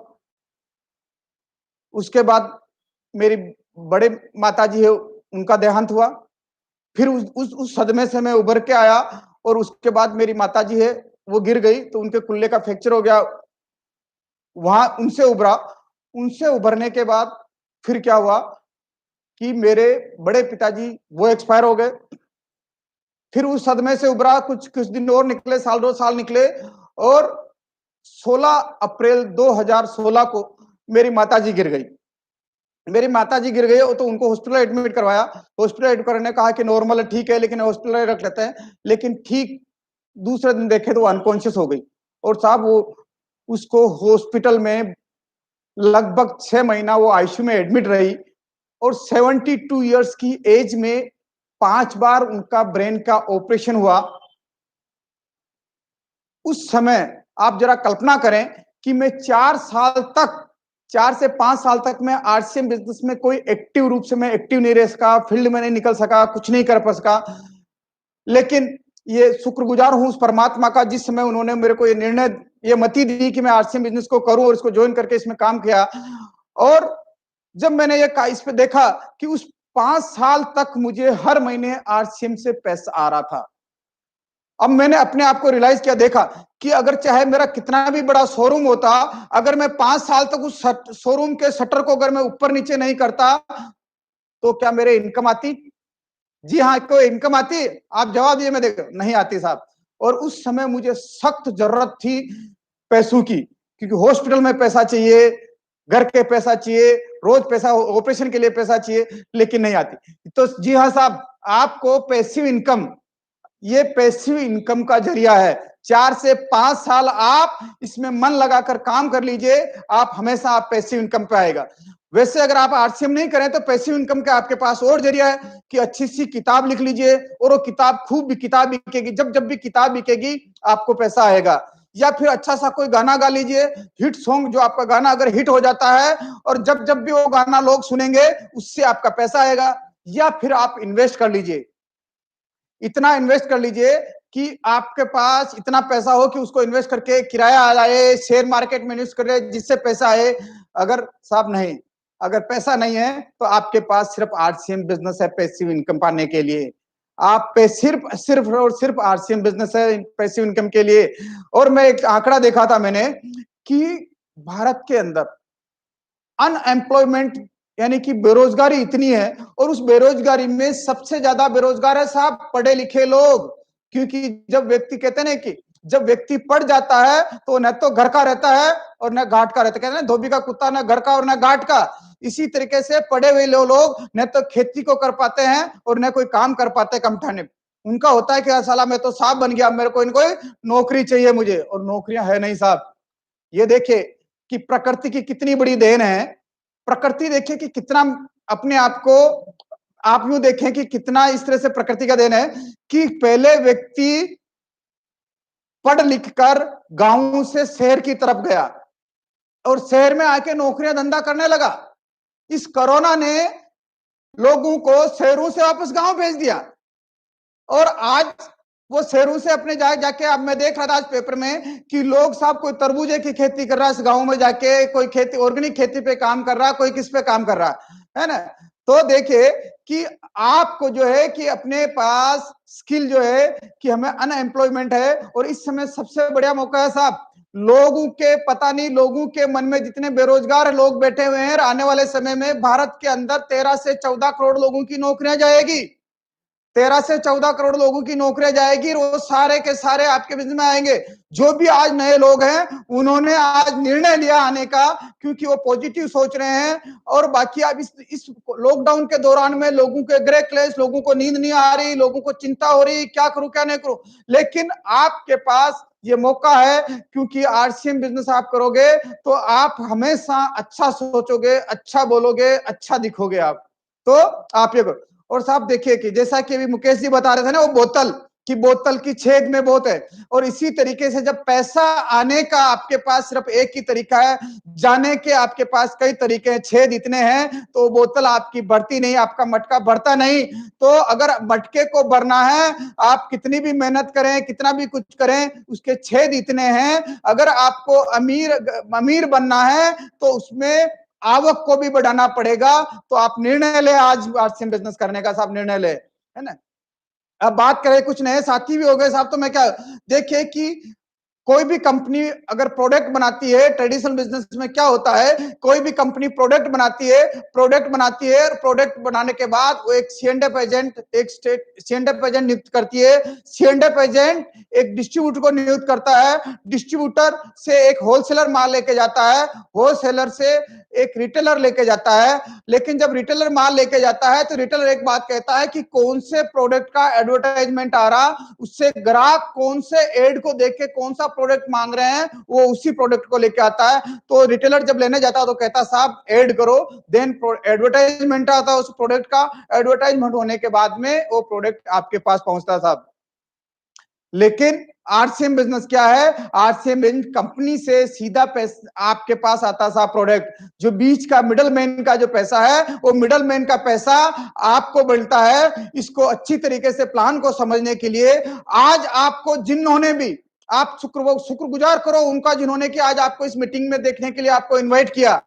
उसके बाद मेरी बड़े माताजी है उनका देहांत हुआ। फिर उस सदमे से मैं उभर के आया, और उसके बाद मेरी माताजी है वो गिर गई तो उनके कुल्ले का फ्रैक्चर हो गया। वहां उनसे उभरने के बाद फिर क्या हुआ कि मेरे बड़े पिताजी वो एक्सपायर हो गए। फिर उस सदमे से उभरा, कुछ कुछ दिन और निकले, साल 2 साल निकले, और 16 अप्रैल 2016 को मेरी माताजी गिर गई। मेरी माताजी गिर गई तो उनको हॉस्पिटल एडमिट करवाया। हॉस्पिटल एडमिट करने कहा कि नॉर्मल है, ठीक है, लेकिन हॉस्पिटल रख लेते हैं। लेकिन ठीक दूसरे दिन देखे तो वो अनकॉन्शियस हो गई, और साहब वो उसको हॉस्पिटल में लगभग 6 महीना वो आईसीयू में एडमिट रही, और 72 इयर्स की एज में 5 बार उनका ब्रेन का ऑपरेशन हुआ। उस समय आप जरा कल्पना करें कि मैं 4 से 5 साल तक मैं आरसीएम बिजनेस में कोई एक्टिव रूप से मैं एक्टिव नहीं रह सका, फील्ड में नहीं निकल सका, कुछ नहीं कर पा सका। लेकिन ये शुक्रगुजार हूं उस परमात्मा का, जिस समय उन्होंने मेरे को ये निर्णय, ये मति दी कि मैं आरसीएम बिजनेस को करूं और इसको ज्वाइन करके इसमें काम किया। और जब मैंने ये इस पे देखा कि उस 5 साल तक मुझे हर महीने आरसीएम से पैसा आ रहा था। अब मैंने अपने आप को रियलाइज किया, देखा कि अगर चाहे मेरा कितना भी बड़ा शोरूम होता, अगर मैं 5 साल तक उस शोरूम के शटर को अगर मैं ऊपर नीचे नहीं करता, तो क्या मेरे इनकम आती? जी हाँ, कोई इनकम आती? आप जवाब दिए, मैं देखो नहीं आती साहब। और उस समय मुझे सख्त जरूरत थी पैसों की, क्योंकि हॉस्पिटल में पैसा चाहिए, घर के पैसा चाहिए, रोज पैसा, ऑपरेशन के लिए पैसा चाहिए, लेकिन नहीं आती। तो जी हाँ साहब, आपको पैसिव इनकम, ये पैसिव इनकम का जरिया है। 4 से 5 साल आप इसमें मन लगाकर काम कर लीजिए, आप हमेशा आप पैसिव इनकम पे आएगा। वैसे अगर आप आरसीएम नहीं करें तो पैसिव इनकम का आपके पास और जरिया है कि अच्छी सी किताब लिख लीजिए, और वो किताब खूब किताब बिकेगी, जब जब भी किताब बिकेगी आपको पैसा आएगा। या फिर अच्छा सा कोई गाना गा लीजिए, हिट सॉन्ग, जो आपका गाना अगर हिट हो जाता है और जब जब भी वो गाना लोग सुनेंगे उससे आपका पैसा आएगा। या फिर आप इन्वेस्ट कर लीजिए, इतना इन्वेस्ट कर लीजिए कि आपके पास इतना पैसा हो कि उसको इन्वेस्ट करके किराया आ जाए, शेयर मार्केट में इन्वेस्ट करे जिससे पैसा आए। अगर साहब नहीं, अगर पैसा नहीं है तो आपके पास सिर्फ आरसीएम बिजनेस है पैसिव इनकम पाने के लिए। आप पे सिर्फ सिर्फ और सिर्फ आरसीएम बिजनेस है पैसिव इनकम के लिए। और मैं एक आंकड़ा देखा था मैंने कि भारत के अंदर अनएम्प्लॉयमेंट यानी कि बेरोजगारी इतनी है, और उस बेरोजगारी में सबसे ज्यादा बेरोजगार है साहब पढ़े लिखे लोग। क्योंकि जब व्यक्ति, कहते हैं कि जब व्यक्ति पढ़ जाता है तो न तो घर का रहता है और न घाट का रहता है, कहते हैं धोबी का कुत्ता न घर का और न घाट का। इसी तरीके से पढ़े हुए लोग न तो खेती को कर पाते हैं और न कोई काम कर पाते कम ठाने। उनका होता है कि साला मैं तो साहब बन गया, मेरे को इनको नौकरी चाहिए मुझे, और नौकरियां है नहीं साहब। ये देखिए कि प्रकृति की कितनी बड़ी देन है। प्रकृति देखिए कि कितना अपने आप को, आप यूं देखें कि कितना इस तरह से प्रकृति का देन है कि पहले व्यक्ति पढ़ लिख कर गांव से शहर की तरफ गया और शहर में आके नौकरियां धंधा करने लगा। इस कोरोना ने लोगों को शहरों से वापस गांव भेज दिया, और आज वो शहरों से अपने जाके, अब मैं देख रहा था आज पेपर में कि लोग साहब कोई तरबूजे की खेती कर रहा है गांव में जाके, कोई खेती ऑर्गेनिक खेती पे काम कर रहा है, कोई किस पे काम कर रहा है ना। तो देखिए कि आपको जो है कि अपने पास स्किल जो है कि हमें अनएम्प्लॉयमेंट है, और इस समय सबसे बढ़िया मौका है साहब। लोगों के पता नहीं, लोगों के मन में जितने बेरोजगार लोग बैठे हुए हैं, आने वाले समय में भारत के अंदर 13 से 14 करोड़ लोगों की नौकरियां जाएगी। 13 से 14 करोड़ लोगों की नौकरियां जाएगी, वो सारे के सारे आपके बिजनेस में आएंगे। जो भी आज नए लोग हैं उन्होंने आज निर्णय लिया आने का, क्योंकि वो पॉजिटिव सोच रहे हैं। और बाकी आप इस लॉकडाउन के दौरान में लोगों के ग्रे क्लेश, लोगों को नींद नहीं आ रही, लोगों को चिंता हो रही, क्या करूं क्या नहीं करूं, लेकिन आपके पास ये मौका है, क्योंकि आरसीएम बिजनेस आप करोगे तो आप हमेशा अच्छा सोचोगे, अच्छा बोलोगे, अच्छा दिखोगे आप। तो आप ये करो। और साहब देखिए कि जैसा कि अभी मुकेश जी बता रहे थे ना, वो बोतल की छेद में बहुत है, और इसी तरीके से जब पैसा आने का आपके पास सिर्फ एक ही तरीका है, जाने के आपके पास कई तरीके हैं, छेद इतने हैं तो बोतल आपकी भरती नहीं, आपका मटका भरता नहीं। तो अगर मटके को भरना है, आप कितनी भी मेहनत करें, कितना भी कुछ करें, उसके छेद इतने हैं। अगर आपको अमीर बनना है तो उसमें आवक को भी बढ़ाना पड़ेगा। तो आप निर्णय ले, आज आरसीएम बिजनेस करने का साहब निर्णय ले, है ना। अब बात करें, कुछ नए साथी भी हो गए साहब, तो मैं क्या, देखिए कि कोई भी कंपनी अगर प्रोडक्ट बनाती है, ट्रेडिशनल बिजनेस में क्या होता है, कोई भी कंपनी प्रोडक्ट बनाती है, प्रोडक्ट बनाने के बाद वो एक सीएंडएफ एजेंट नियुक्त करती है। सीएंडएफ एजेंट एक डिस्ट्रीब्यूटर को नियुक्त करता है, डिस्ट्रीब्यूटर से एक होलसेलर माल लेके जाता है, होलसेलर से एक रिटेलर लेके जाता है। लेकिन जब रिटेलर माल लेके जाता है तो रिटेलर एक बात कहता है कि कौन से प्रोडक्ट का एडवर्टाइजमेंट आ रहा, उससे ग्राहक कौन से एड को देख के कौन सा प्रोडक्ट मांग रहे हैं वो उसी प्रोडक्ट को लेके आता है। तो रिटेलर जब लेने जाता है तो कहता साहब ऐड करो, देन एडवर्टाइजमेंट आता है उस प्रोडक्ट का, एडवर्टाइजमेंट होने के बाद में वो प्रोडक्ट आपके पास पहुंचता है साहब। लेकिन आरसीएम बिजनेस क्या है? आरसीएम बिजनेस कंपनी से सीधा पैसा आपके पास आता सा प्रोडक्ट, जो बीच का मिडल मैन का जो पैसा है वो मिडल मैन का पैसा आपको मिलता है। इसको अच्छी तरीके से प्लान को समझने के लिए आज आपको जिन्होंने भी, आप शुक्रगुजार करो उनका जिन्होंने कि आज आपको इस मीटिंग में देखने के लिए आपको इन्वाइट किया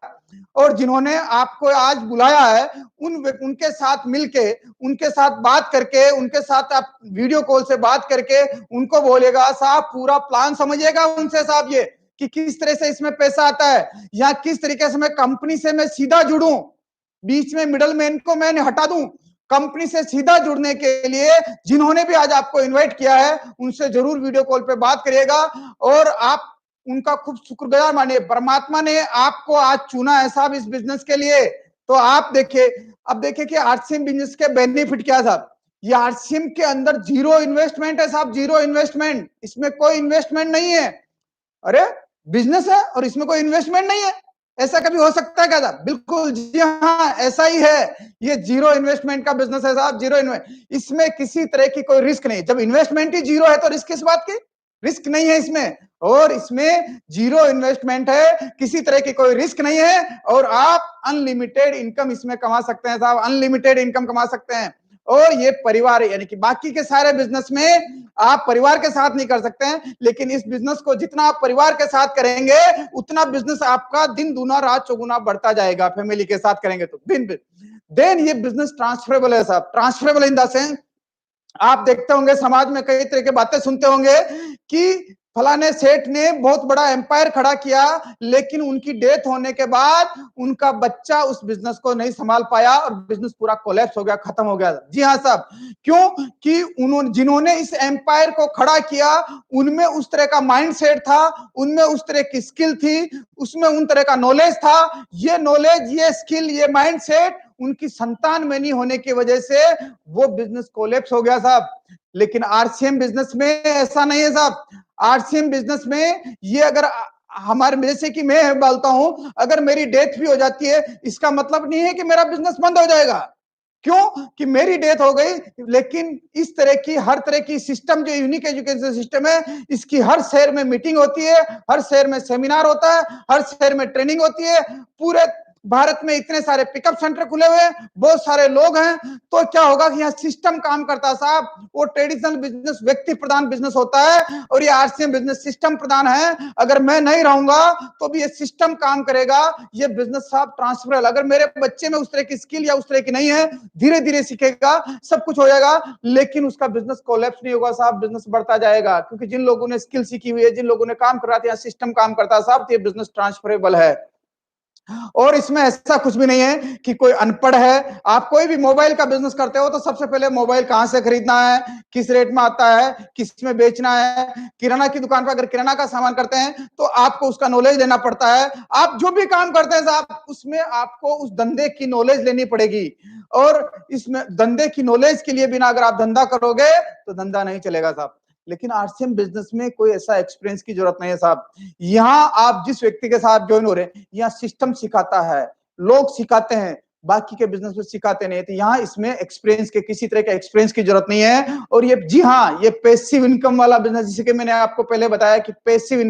और जिन्होंने आपको आज बुलाया है, उनके साथ मिलके, उनके साथ बात करके, उनके साथ आप वीडियो कॉल से बात करके उनको बोलेगा साहब पूरा प्लान समझिएगा उनसे साहब, ये कि किस तरह से इसमें पैसा आता है या किस तरीके से मैं कंपनी से मैं सीधा जुड़ूं, बीच में मिडल मैन को मैं हटा दूं। कंपनी से सीधा जुड़ने के लिए जिन्होंने भी आज आपको इनवाइट किया है उनसे जरूर वीडियो कॉल पे बात करिएगा और आप उनका खूब शुक्रगुजार मानिए। परमात्मा ने आपको आज चुना है साहब इस बिजनेस के लिए। तो आप देखिए, अब देखिए कि आरसीएम बिजनेस के बेनिफिट क्या साहब। ये आरसीएम के अंदर जीरो इन्वेस्टमेंट है साहब, जीरो इन्वेस्टमेंट, इसमें कोई इन्वेस्टमेंट नहीं है। अरे बिजनेस है और इसमें कोई इन्वेस्टमेंट नहीं है, ऐसा कभी हो सकता है क्या साहब? बिल्कुल जी हाँ, ऐसा ही है। ये जीरो इन्वेस्टमेंट का बिजनेस है साहब, जीरो इन्वेस्टमेंट, इसमें किसी तरह की कोई रिस्क नहीं। जब इन्वेस्टमेंट ही जीरो है तो रिस्क किस बात की? रिस्क नहीं है इसमें, और इसमें जीरो इन्वेस्टमेंट है, किसी तरह की कोई रिस्क नहीं है और आप अनलिमिटेड इनकम इसमें कमा सकते हैं साहब, अनलिमिटेड इनकम कमा सकते हैं। और ये परिवार यानी कि बाकी के सारे बिजनेस में आप परिवार के साथ नहीं कर सकते हैं, लेकिन इस बिजनेस को जितना आप परिवार के साथ करेंगे उतना बिजनेस आपका दिन दूना रात चौगुना बढ़ता जाएगा, फैमिली के साथ करेंगे तो। देन ये बिजनेस ट्रांसफरेबल है साहब, ट्रांसफरेबल इन द सेंस आप देखते होंगे समाज में कई तरह की बातें सुनते होंगे कि फलाने सेठ ने बहुत बड़ा एम्पायर खड़ा किया लेकिन उनकी डेथ होने के बाद उनका बच्चा उस बिजनेस को नहीं संभाल पाया और बिजनेस पूरा कोलैप्स हो गया, खत्म हो गया। जी हाँ साहब, क्यों कि उन्होंने जिन्होंने इस एम्पायर को खड़ा किया उनमें उस तरह का माइंडसेट था, उनमें उस तरह की स्किल थी, उसमें उन तरह का नॉलेज था। ये नॉलेज, ये स्किल, ये माइंडसेट उनकी संतान में नहीं होने की वजह से वो बिजनेस कोलैप्स हो गया साहब। लेकिन आरसीएम बिजनेस में ऐसा नहीं है साहब। आरसीएम बिजनेस में ये अगर हमारे, जैसे कि मैं बोलता हूं अगर मेरी डेथ भी हो जाती है इसका मतलब नहीं है कि मेरा बिजनेस बंद हो जाएगा। क्यों कि मेरी डेथ हो गई, लेकिन इस तरह की हर तरह की सिस्टम जो यूनिक एजुकेशन सिस्टम है इसकी हर शहर में मीटिंग होती है, हर शहर में सेमिनार होता है, हर शहर में ट्रेनिंग होती है। पूरे भारत में इतने सारे पिकअप सेंटर खुले हुए हैं, बहुत सारे लोग हैं, तो क्या होगा कि यहाँ सिस्टम काम करता है साहब। वो ट्रेडिशनल बिजनेस व्यक्ति प्रधान बिजनेस होता है और ये आरसीएम बिजनेस सिस्टम प्रधान है। अगर मैं नहीं रहूंगा तो भी ये सिस्टम काम करेगा। ये बिजनेस साहब ट्रांसफरल, अगर मेरे बच्चे में उस तरह की स्किल या उस तरह की नहीं है, धीरे धीरे सीखेगा, सब कुछ हो जाएगा, लेकिन उसका बिजनेस कोलैप्स नहीं होगा साहब, बिजनेस बढ़ता जाएगा। क्योंकि जिन लोगों ने स्किल सीखी हुई है, जिन लोगों ने काम कर रहा था, सिस्टम काम करता है साहब, तो ये बिजनेस ट्रांसफरेबल है। और इसमें ऐसा कुछ भी नहीं है कि कोई अनपढ़ है। आप कोई भी मोबाइल का बिजनेस करते हो तो सबसे पहले मोबाइल कहां से खरीदना है, किस रेट में आता है, किस में बेचना है। किराना की दुकान पर अगर किराना का सामान करते हैं तो आपको उसका नॉलेज लेना पड़ता है। आप जो भी काम करते हैं साहब उसमें आपको उस धंधे की नॉलेज लेनी पड़ेगी, और इसमें धंधे की नॉलेज के लिए बिना अगर आप धंधा करोगे तो धंधा नहीं चलेगा साहब। लेकिन आरसीएम बिजनेस में कोई ऐसा एक्सपीरियंस की जरूरत नहीं है साहब। यहाँ आप जिस व्यक्ति के साथ ज्वाइन हो रहे हैं, यहाँ सिस्टम सिखाता है, लोग सिखाते हैं, बाकी के बिजनेस में सिखाते नहीं। तो यहाँ इसमें एक्सपीरियंस के, किसी तरह के एक्सपीरियंस की जरूरत नहीं है। और ये जी हाँ, ये पैसिव इनकम वाला बिजनेस, जिसे कि मैंने आपको पहले बताया कि पैसिव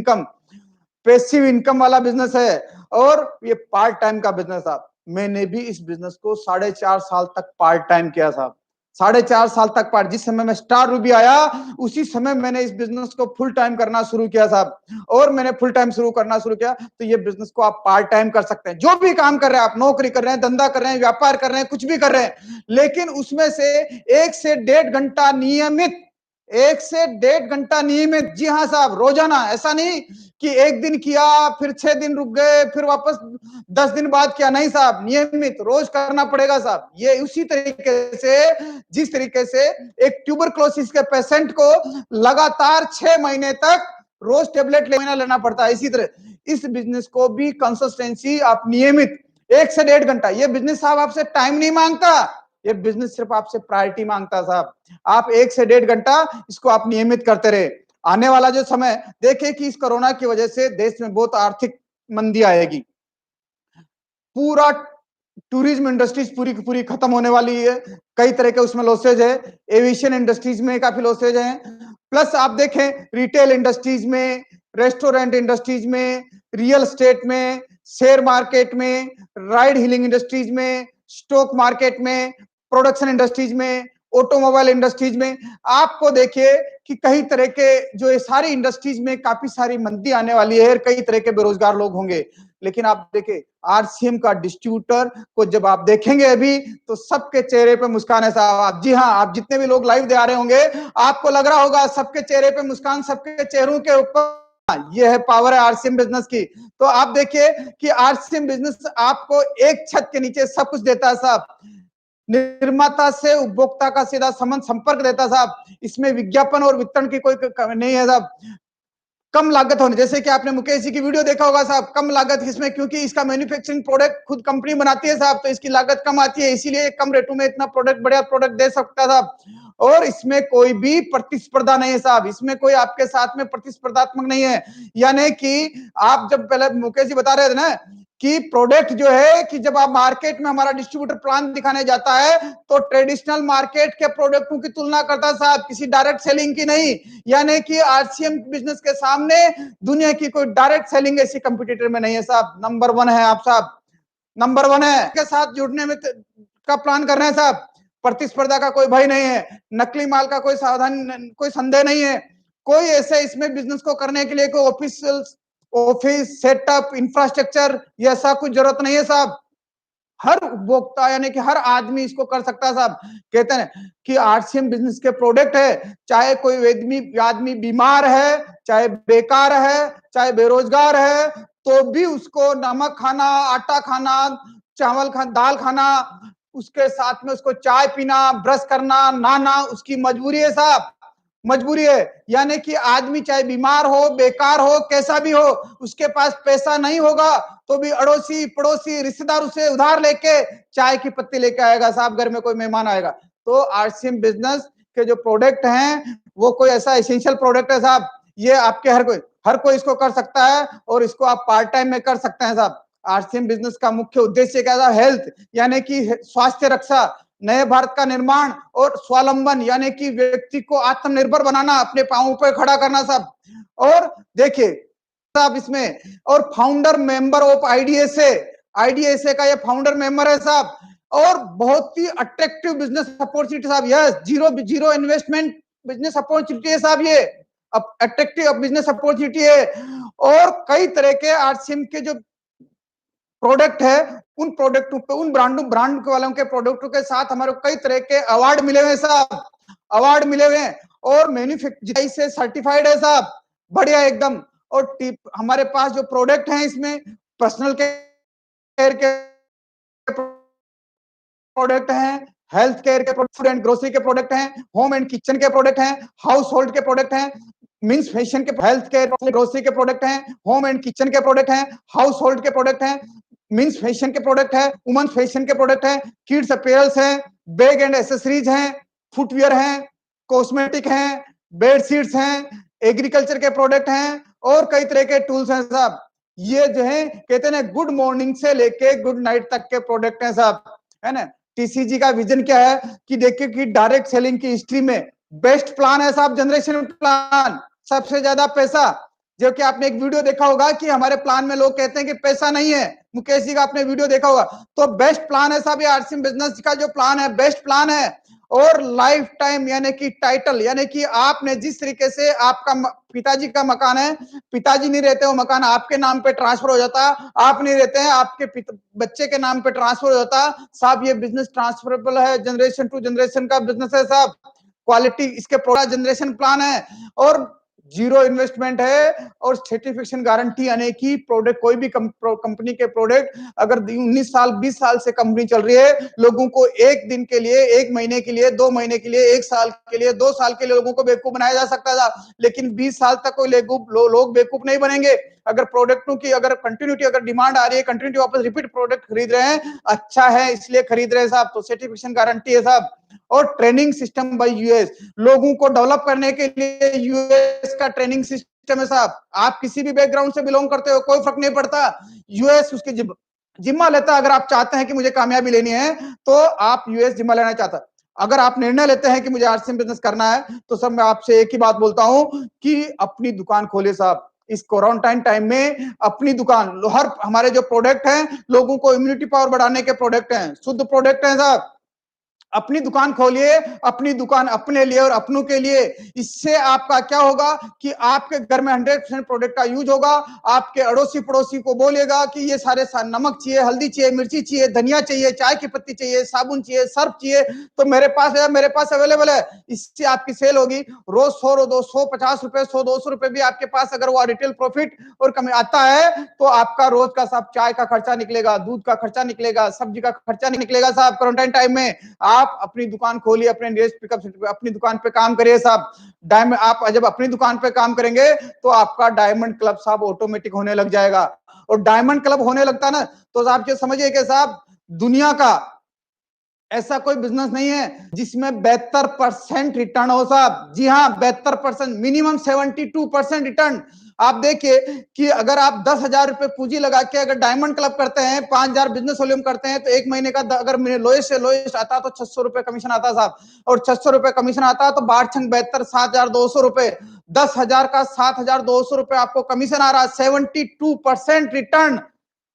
इनकम वाला बिजनेस है और ये पार्ट टाइम का बिजनेस साहब। मैंने भी इस बिजनेस को 4.5 साल तक पार्ट टाइम किया साहब, 4.5 साल तक पार्ट। जिस समय मैं स्टार रूबी आया उसी समय मैंने इस बिजनेस को फुल टाइम करना शुरू किया साहब। और मैंने फुल टाइम करना शुरू किया तो ये बिजनेस को आप पार्ट टाइम कर सकते हैं। जो भी काम कर रहे हैं आप, नौकरी कर रहे हैं, धंधा कर रहे हैं, व्यापार कर रहे हैं, कुछ भी कर रहे हैं, लेकिन उसमें से 1 से 1.5 घंटा नियमित, 1 से 1.5 घंटा नियमित, जी हाँ साहब, रोजाना। ऐसा नहीं कि एक दिन किया फिर 6 दिन रुक गए फिर वापस 10 दिन बाद किया, नहीं साहब, नियमित रोज करना पड़ेगा साहब। ये उसी तरीके से जिस तरीके से एक ट्यूबरक्लोसिस के पेशेंट को लगातार 6 महीने तक रोज टेबलेट लेना पड़ता है, इसी तरह इस बिजनेस को भी कंसिस्टेंसी आप नियमित 1 से 1.5 घंटा। ये बिजनेस साहब आपसे टाइम नहीं मांगता, ये बिजनेस सिर्फ आपसे प्रायोरिटी मांगता साहब। आप 1 से 1.5 घंटा इसको आप नियमित करते रहे। आने वाला जो समय देखिए कि इस कोरोना की वजह से देश में बहुत आर्थिक मंदी आएगी। पूरा टूरिज्म इंडस्ट्रीज पूरी की पूरी खत्म होने वाली है। कई तरह के उसमें लॉसेज है। एविएशन इंडस्ट्रीज में काफी लॉसेज हैं। प्लस आप देखें रिटेल इंडस्ट्रीज में, रेस्टोरेंट इंडस्ट्रीज में, रियल एस्टेट में, शेयर मार्केट में, राइड हीलिंग इंडस्ट्रीज में, स्टॉक मार्केट में, प्रोडक्शन इंडस्ट्रीज में, ऑटोमोबाइल इंडस्ट्रीज में आपको देखिए कि कई तरह के जो ये सारी इंडस्ट्रीज में काफी सारी मंदी आने वाली है और कई तरह के बेरोजगार लोग होंगे। लेकिन आप देखिए आरसीएम का डिस्ट्रीब्यूटर को जब आप देखेंगे अभी तो सबके चेहरे पे मुस्कान है साहब। आप जी हाँ, आप जितने भी लोग लाइव दे आ रहे होंगे आपको लग रहा होगा सबके चेहरे पे मुस्कान, सबके चेहरों के ऊपर। ये है पावर है आरसीएम बिजनेस की। तो आप देखिए कि आरसीएम बिजनेस आपको एक छत के नीचे सब कुछ देता है साहब। निर्माता से उपभोक्ता का सीधा संबंध संपर्क देता है साहब। इसमें विज्ञापन और वितरण की कोई नहीं है साहब। कम लागत होने, जैसे कि आपने मुकेश जी की वीडियो देखा होगा साहब, कम लागत इसमें, क्योंकि इसका मैन्युफैक्चरिंग प्रोडक्ट खुद कंपनी बनाती है साहब, तो इसकी लागत कम आती है, इसीलिए कम रेटों में इतना प्रोडक्ट, बढ़िया प्रोडक्ट दे सकता है साहब। और इसमें कोई भी प्रतिस्पर्धा नहीं है साहब। इसमें कोई आपके साथ में प्रतिस्पर्धात्मक नहीं है। यानी कि आप जब पहले मुकेश जी बता रहे थे ना कि प्रोडक्ट जो है कि जब आप मार्केट में हमारा डिस्ट्रीब्यूटर प्लान दिखाने जाता है तो ट्रेडिशनल मार्केट के प्रोडक्टों की तुलना करता है साहब, किसी डायरेक्ट सेलिंग की नहीं। यानी कि आरसीएम बिजनेस के सामने दुनिया की कोई डायरेक्ट सेलिंग ऐसी कंपटीटर में नहीं है साहब। नंबर 1 है आप साहब, नंबर 1 है के साथ जुड़ने में का प्लान कर रहे हैं साहब। प्रतिस्पर्धा का कोई भय नहीं है, नकली माल का कोई सावधान, कोई संदेह नहीं है। कोई ऐसे इसमें बिजनेस को करने के लिए कोई ऑफिस सेटअप इंफ्रास्ट्रक्चर ये ऐसा कुछ जरूरत नहीं है साहब। हर उपभोक्ता यानी कि हर आदमी इसको कर सकता है साहब। कहते हैं कि आरसीएम बिजनेस के प्रोडक्ट है, चाहे कोई आदमी बीमार है, चाहे बेकार है, चाहे बेरोजगार है, तो भी उसको नमक खाना, आटा खाना, चावल खाना, दाल खाना, उसके साथ में उसको चाय पीना, ब्रश करना, नहाना उसकी मजबूरी है साहब, मजबूरी है। यानी कि आदमी चाहे बीमार हो, बेकार हो, कैसा भी हो, उसके पास पैसा नहीं होगा तो भी अड़ोसी पड़ोसी रिश्तेदार उसे उधार लेके चाय की पत्ती लेके आएगा साहब, घर में कोई मेहमान आएगा। तो आरसीएम बिजनेस के जो प्रोडक्ट हैं वो कोई ऐसा एसेंशियल प्रोडक्ट है साहब। ये आपके हर कोई इसको कर सकता है और इसको आप पार्ट टाइम में कर सकते हैं साहब। आरसीएम बिजनेस का मुख्य उद्देश्य क्या था? हेल्थ यानी कि स्वास्थ्य रक्षा, नए भारत का निर्माण और स्वावलंबन यानी कि व्यक्ति को आत्मनिर्भर बनाना, अपने पांवों पर खड़ा करना साहब। और देखिए साहब इसमें और founder member of IDSA, IDSA का ये फाउंडर मेंबर है साहब। और बहुत ही अट्रैक्टिव बिजनेस अपॉर्चुनिटी साहब, yes zero zero investment business opportunity है साहब। ये अट्रैक्टिव बिजनेस अपॉर्चुनिटी है। और कई तरह के आरसीएम के जो प्रोडक्ट है उन प्रोडक्टों पे, उन ब्रांड वालों के प्रोडक्टों के साथ हमारे कई तरह के अवार्ड मिले हुए साहब, अवार्ड मिले हुए हैं और मैन्युफैक्चरिंग से सर्टिफाइड है साहब, बढ़िया एकदम। और हमारे पास जो प्रोडक्ट हैं इसमें पर्सनल केयर के प्रोडक्ट हैं, हेल्थ केयर के प्रोडक्ट, फूड एंड ग्रोसरी के प्रोडक्ट हैं, होम एंड किचन के प्रोडक्ट हैं, हाउस होल्ड के प्रोडक्ट हैं, मींस फैशन के, हेल्थ केयर ग्रोसरी के प्रोडक्ट हैं, होम एंड किचन के प्रोडक्ट हैं, हाउस होल्ड के प्रोडक्ट हैं, मींस फैशन के प्रोडक्ट है, वुमेन्स फैशन के प्रोडक्ट हैं, किड्स अपीयरेंस हैं, बैग एंड एक्सेसरीज हैं, फुटवियर हैं, कॉस्मेटिक हैं, बेडशीट्स हैं, एग्रीकल्चर के प्रोडक्ट हैं और कई तरह के टूल्स हैं साहब। ये जो है कहते हैं ना गुड मॉर्निंग से लेके गुड नाइट तक के प्रोडक्ट हैं साहब, है ना। टीसीजी का विजन क्या है कि देखिए कि डायरेक्ट सेलिंग की हिस्ट्री में बेस्ट प्लान है साहब, जनरेशन प्लान, सबसे ज्यादा पैसा। जो कि आपने एक वीडियो देखा होगा कि हमारे प्लान में लोग कहते हैं कि पैसा नहीं है, मुकेश जी का आपने वीडियो देखा होगा। तो बेस्ट प्लान है साहब, ये आरसीएम बिजनेस का जो प्लान है बेस्ट प्लान है। और लाइफ टाइम यानी कि टाइटल, यानी कि आपने जिस तरीके से आपका पिताजी का मकान है, पिताजी नहीं रहते, वो मकान आपके नाम पे ट्रांसफर हो जाता, आप नहीं रहते हैं, आपके बच्चे के नाम पे ट्रांसफर हो जाता साहब। ये बिजनेस ट्रांसफरेबल है, जनरेशन टू जनरेशन का बिजनेस है साहब। क्वालिटी इसके प्रोडक्ट जनरेशन प्लान है और जीरो इन्वेस्टमेंट है और सर्टिफिकेशन गारंटी, यानी कि प्रोडक्ट कोई भी कंपनी के प्रोडक्ट अगर 19 साल 20 साल से कंपनी चल रही है, लोगों को एक दिन के लिए, एक महीने के लिए, 2 महीने के लिए, 1 साल के लिए, 2 साल के लिए लोगों को बेवकूफ बनाया जा सकता था, लेकिन 20 साल तक कोई लोग बेवकूफ नहीं बनेंगे। अगर प्रोडक्टों की अगर कंटिन्यूटी, अगर डिमांड आ रही है, कंटिन्यूटी वापस रिपीट प्रोडक्ट खरीद रहे हैं, अच्छा है इसलिए खरीद रहे हैं साहब, तो सर्टिफिकेशन गारंटी है साहब। और ट्रेनिंग सिस्टम बाय यूएस, लोगों को डेवलप करने के लिए यूएस का ट्रेनिंग सिस्टम है साहब। आप किसी भी बैकग्राउंड से बिलोंग करते हो, कोई फर्क नहीं पड़ता, यूएस उसके जिम्मा लेता है। अगर आप चाहते हैं कि मुझे कामयाबी लेनी है तो आप यूएस जिम्मा लेना चाहता है। अगर आप निर्णय लेते हैं कि मुझे आरसीएम बिजनेस करना है तो सब मैं आपसे एक ही बात बोलता हूं कि अपनी दुकान खोलिए साहब। इस क्वारंटाइन टाइम में अपनी दुकान, हर हमारे जो प्रोडक्ट हैं लोगों को इम्यूनिटी पावर बढ़ाने के प्रोडक्ट हैं, शुद्ध प्रोडक्ट हैं साहब। अपनी दुकान खोलिए, अपनी दुकान अपने लिए और अपनों के लिए। इससे आपका क्या होगा कि आपके घर में 100% प्रोडक्ट का यूज होगा। आपके अड़ोसी पड़ोसी को बोलेगा कि ये सारे नमक चाहिए, हल्दी चाहिए, मिर्ची चाहिए, धनिया चाहिए, चाय की पत्ती चाहिए, साबुन चाहिए, सर्फ चाहिए, तो मेरे पास है, मेरे पास अवेलेबल है। इससे आपकी सेल होगी। रोज 100, 250 रुपए, 100-200 रुपए भी आपके पास अगर वो रिटेल प्रॉफिट और कमी आता है तो आपका रोज का साहब चाय का खर्चा निकलेगा, दूध का खर्चा निकलेगा, सब्जी का खर्चा निकलेगा साहब। क्वारंटाइन टाइम में आप अपनी दुकान खोलिए, अपने नेक्स्ट पिकअप सेंटर पे अपनी दुकान पे काम करिए साहब। डायमंड, आप जब अपनी दुकान पे काम करेंगे तो आपका डायमंड क्लब साहब ऑटोमेटिक होने लग जाएगा। और डायमंड क्लब होने लगता ना तो आप ये समझिए कि साहब दुनिया का ऐसा कोई बिजनेस नहीं है जिसमें 72% रिटर्न हो साहब। जी हाँ, 72%, मिनिमम 72% रिटर्न। आप देखिए कि अगर आप 10,000 रुपए पूंजी लगा के अगर डायमंड क्लब करते हैं, 5,000 बिजनेस वॉल्यूम करते हैं तो एक महीने का अगर मेरे लोएस्ट से लोएस्ट आता तो 600 रुपए कमीशन आता साहब। और 600 रुपए कमीशन आता तो 8×72 7,200 रुपए, 10,000 का 7,200 रुपए आपको कमीशन आ रहा है। 72% रिटर्न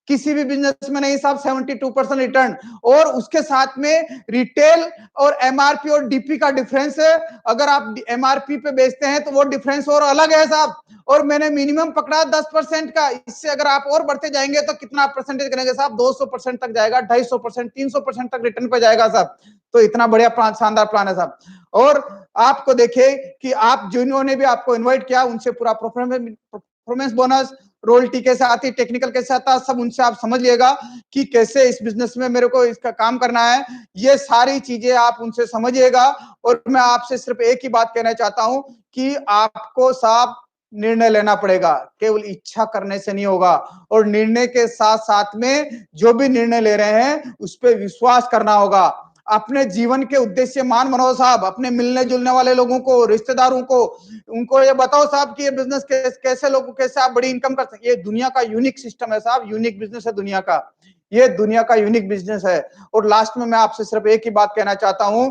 किसी भी बिजनेस में नहीं साहब, 72% रिटर्न। और उसके साथ में रिटेल और एमआरपी और डीपी का डिफरेंस है। अगर आप एमआरपी पे बेचते हैं तो वो डिफरेंस और अलग है साहब। और मैंने मिनिमम पकड़ा 10% का। इससे अगर आप और बढ़ते जाएंगे तो कितना परसेंटेज करेंगे साहब? 200% तक जाएगा, 250%, 300% तक रिटर्न पे जाएगा साहब। तो इतना बढ़िया प्लान, शानदार प्लान है साहब। और आपको देखिए कि आप जिन्होंने भी आपको इन्वाइट किया उनसे पूरा परफॉर्मेंस बोनस, रोयल्टी कैसे आती, टेक्निकल कैसे आता, सब उनसे आप समझ लिएगा कि कैसे इस बिजनेस में मेरे को इसका काम करना है। ये सारी चीजें आप उनसे समझिएगा। और मैं आपसे सिर्फ एक ही बात कहना चाहता हूं कि आपको साहब निर्णय लेना पड़ेगा, केवल इच्छा करने से नहीं होगा। और निर्णय के साथ साथ में जो भी निर्णय ले रहे हैं उस पर विश्वास करना होगा। अपने जीवन के उद्देश्य मान बनाओ साहब, अपने मिलने जुलने वाले लोगों को, रिश्तेदारों को, उनको ये बताओ साहब कि ये बिजनेस कैसे लोगों, कैसे आप बड़ी इनकम कर सकते। ये दुनिया का यूनिक सिस्टम है साहब, यूनिक बिजनेस है दुनिया का, ये दुनिया का यूनिक बिजनेस है। और लास्ट में मैं आपसे सिर्फ एक ही बात कहना चाहता हूं।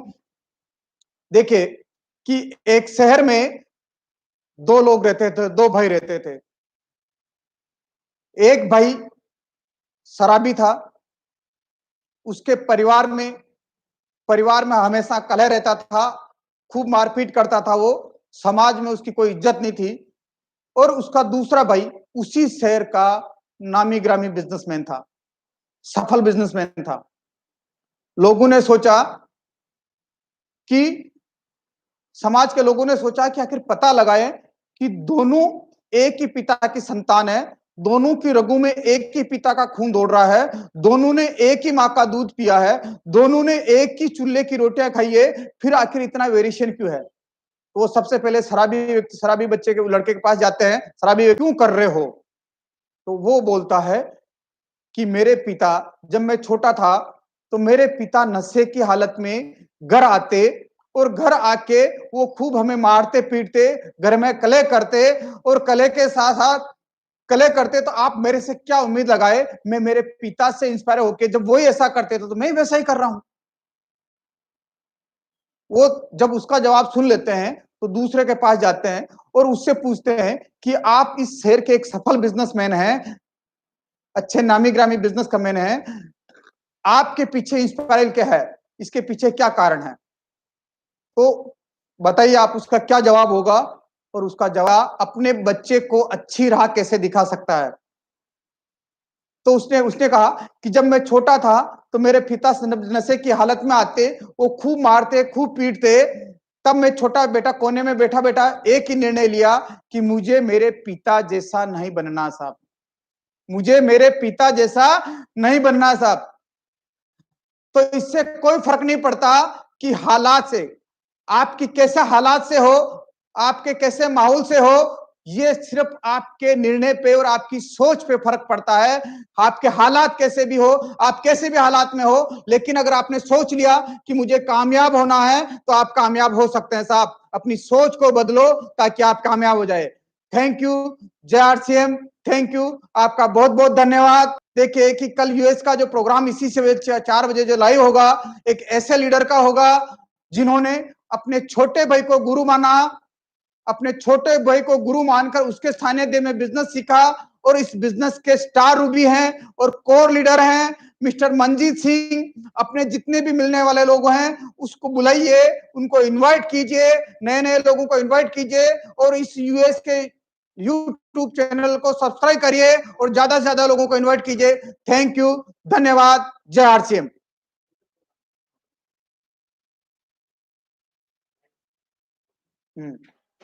देखिए कि एक शहर में दो लोग रहते थे, दो भाई रहते थे। एक भाई शराबी था, उसके परिवार में हमेशा कलह रहता था, खूब मारपीट करता था वो, समाज में उसकी कोई इज्जत नहीं थी। और उसका दूसरा भाई उसी शहर का नामी ग्रामी बिजनेसमैन था, सफल बिजनेसमैन था। लोगों ने सोचा कि समाज के लोगों ने सोचा कि आखिर पता लगाए कि दोनों एक ही पिता की संतान है, दोनों की रगों में एक ही पिता का खून दौड़ रहा है, दोनों ने एक ही माँ का दूध पिया है, दोनों ने एक ही चूल्हे की रोटियां खाई है, फिर आखिर इतना वेरिएशन क्यों है? तो वो सबसे पहले शराबी बच्चे के लड़के के पास जाते हैं, शराबी क्यों कर रहे हो? तो वो बोलता है कि मेरे पिता, जब मैं छोटा था तो मेरे पिता नशे की हालत में घर आते और घर आके वो खूब हमें मारते पीटते, घर में कलह करते, और कलह के साथ साथ कलह करते। तो आप मेरे से क्या उम्मीद लगाए? मैं मेरे पिता से इंस्पायर होके जब वही ऐसा करते थे तो मैं वैसा ही कर रहा हूं। वो जब उसका जवाब सुन लेते हैं तो दूसरे के पास जाते हैं और उससे पूछते हैं कि आप इस शहर के एक सफल बिजनेसमैन हैं, अच्छे नामी ग्रामी बिजनेस का मैन है, आपके पीछे इंस्पायरल क्या है? इसके पीछे क्या कारण है? तो बताइए आप उसका क्या जवाब होगा? और उसका जवाब अपने बच्चे को अच्छी राह कैसे दिखा सकता है। तो उसने उसने कहा कि जब मैं छोटा था तो मेरे पिता नशे की हालत में आते, वो खूब मारते, खूब पीटते, तब मैं छोटा बेटा कोने में बैठा बैठा एक ही निर्णय लिया कि मुझे मेरे पिता जैसा नहीं बनना साहब, मुझे मेरे पिता जैसा नहीं बनना साहब। तो इससे कोई फर्क नहीं पड़ता कि हालात से, आपकी कैसे हालात से हो, आपके कैसे माहौल से हो, ये सिर्फ आपके निर्णय पे और आपकी सोच पे फर्क पड़ता है। आपके हालात कैसे भी हो, आप कैसे भी हालात में हो, लेकिन अगर आपने सोच लिया कि मुझे कामयाब होना है, तो आप कामयाब हो सकते हैं साहब। अपनी सोच को बदलो ताकि आप कामयाब हो जाए। Thank you. जय आरसीएम। Thank you. आपका बहुत-बहुत धन्यवाद। देखिए कि कल यूएस का जो प्रोग्राम इसी से 4 बजे जो लाइव होगा, एक ऐसे लीडर का होगा जिन्होंने अपने छोटे भाई को गुरु माना, अपने छोटे भाई को गुरु मानकर उसके सानिध्य में बिजनेस सीखा और इस बिजनेस के स्टार रूबी हैं और कोर लीडर हैं मिस्टर मंजीत सिंह। अपने जितने भी मिलने वाले लोग हैं उसको बुलाइए, उनको इनवाइट कीजिए, नए-नए लोगों को इनवाइट कीजिए और इस यूएस के यूट्यूब चैनल को सब्सक्राइब करिए और ज्यादा से ज्यादा लोगों को इनवाइट कीजिए। Thank you. धन्यवाद। जय आरसीएम। हम्म।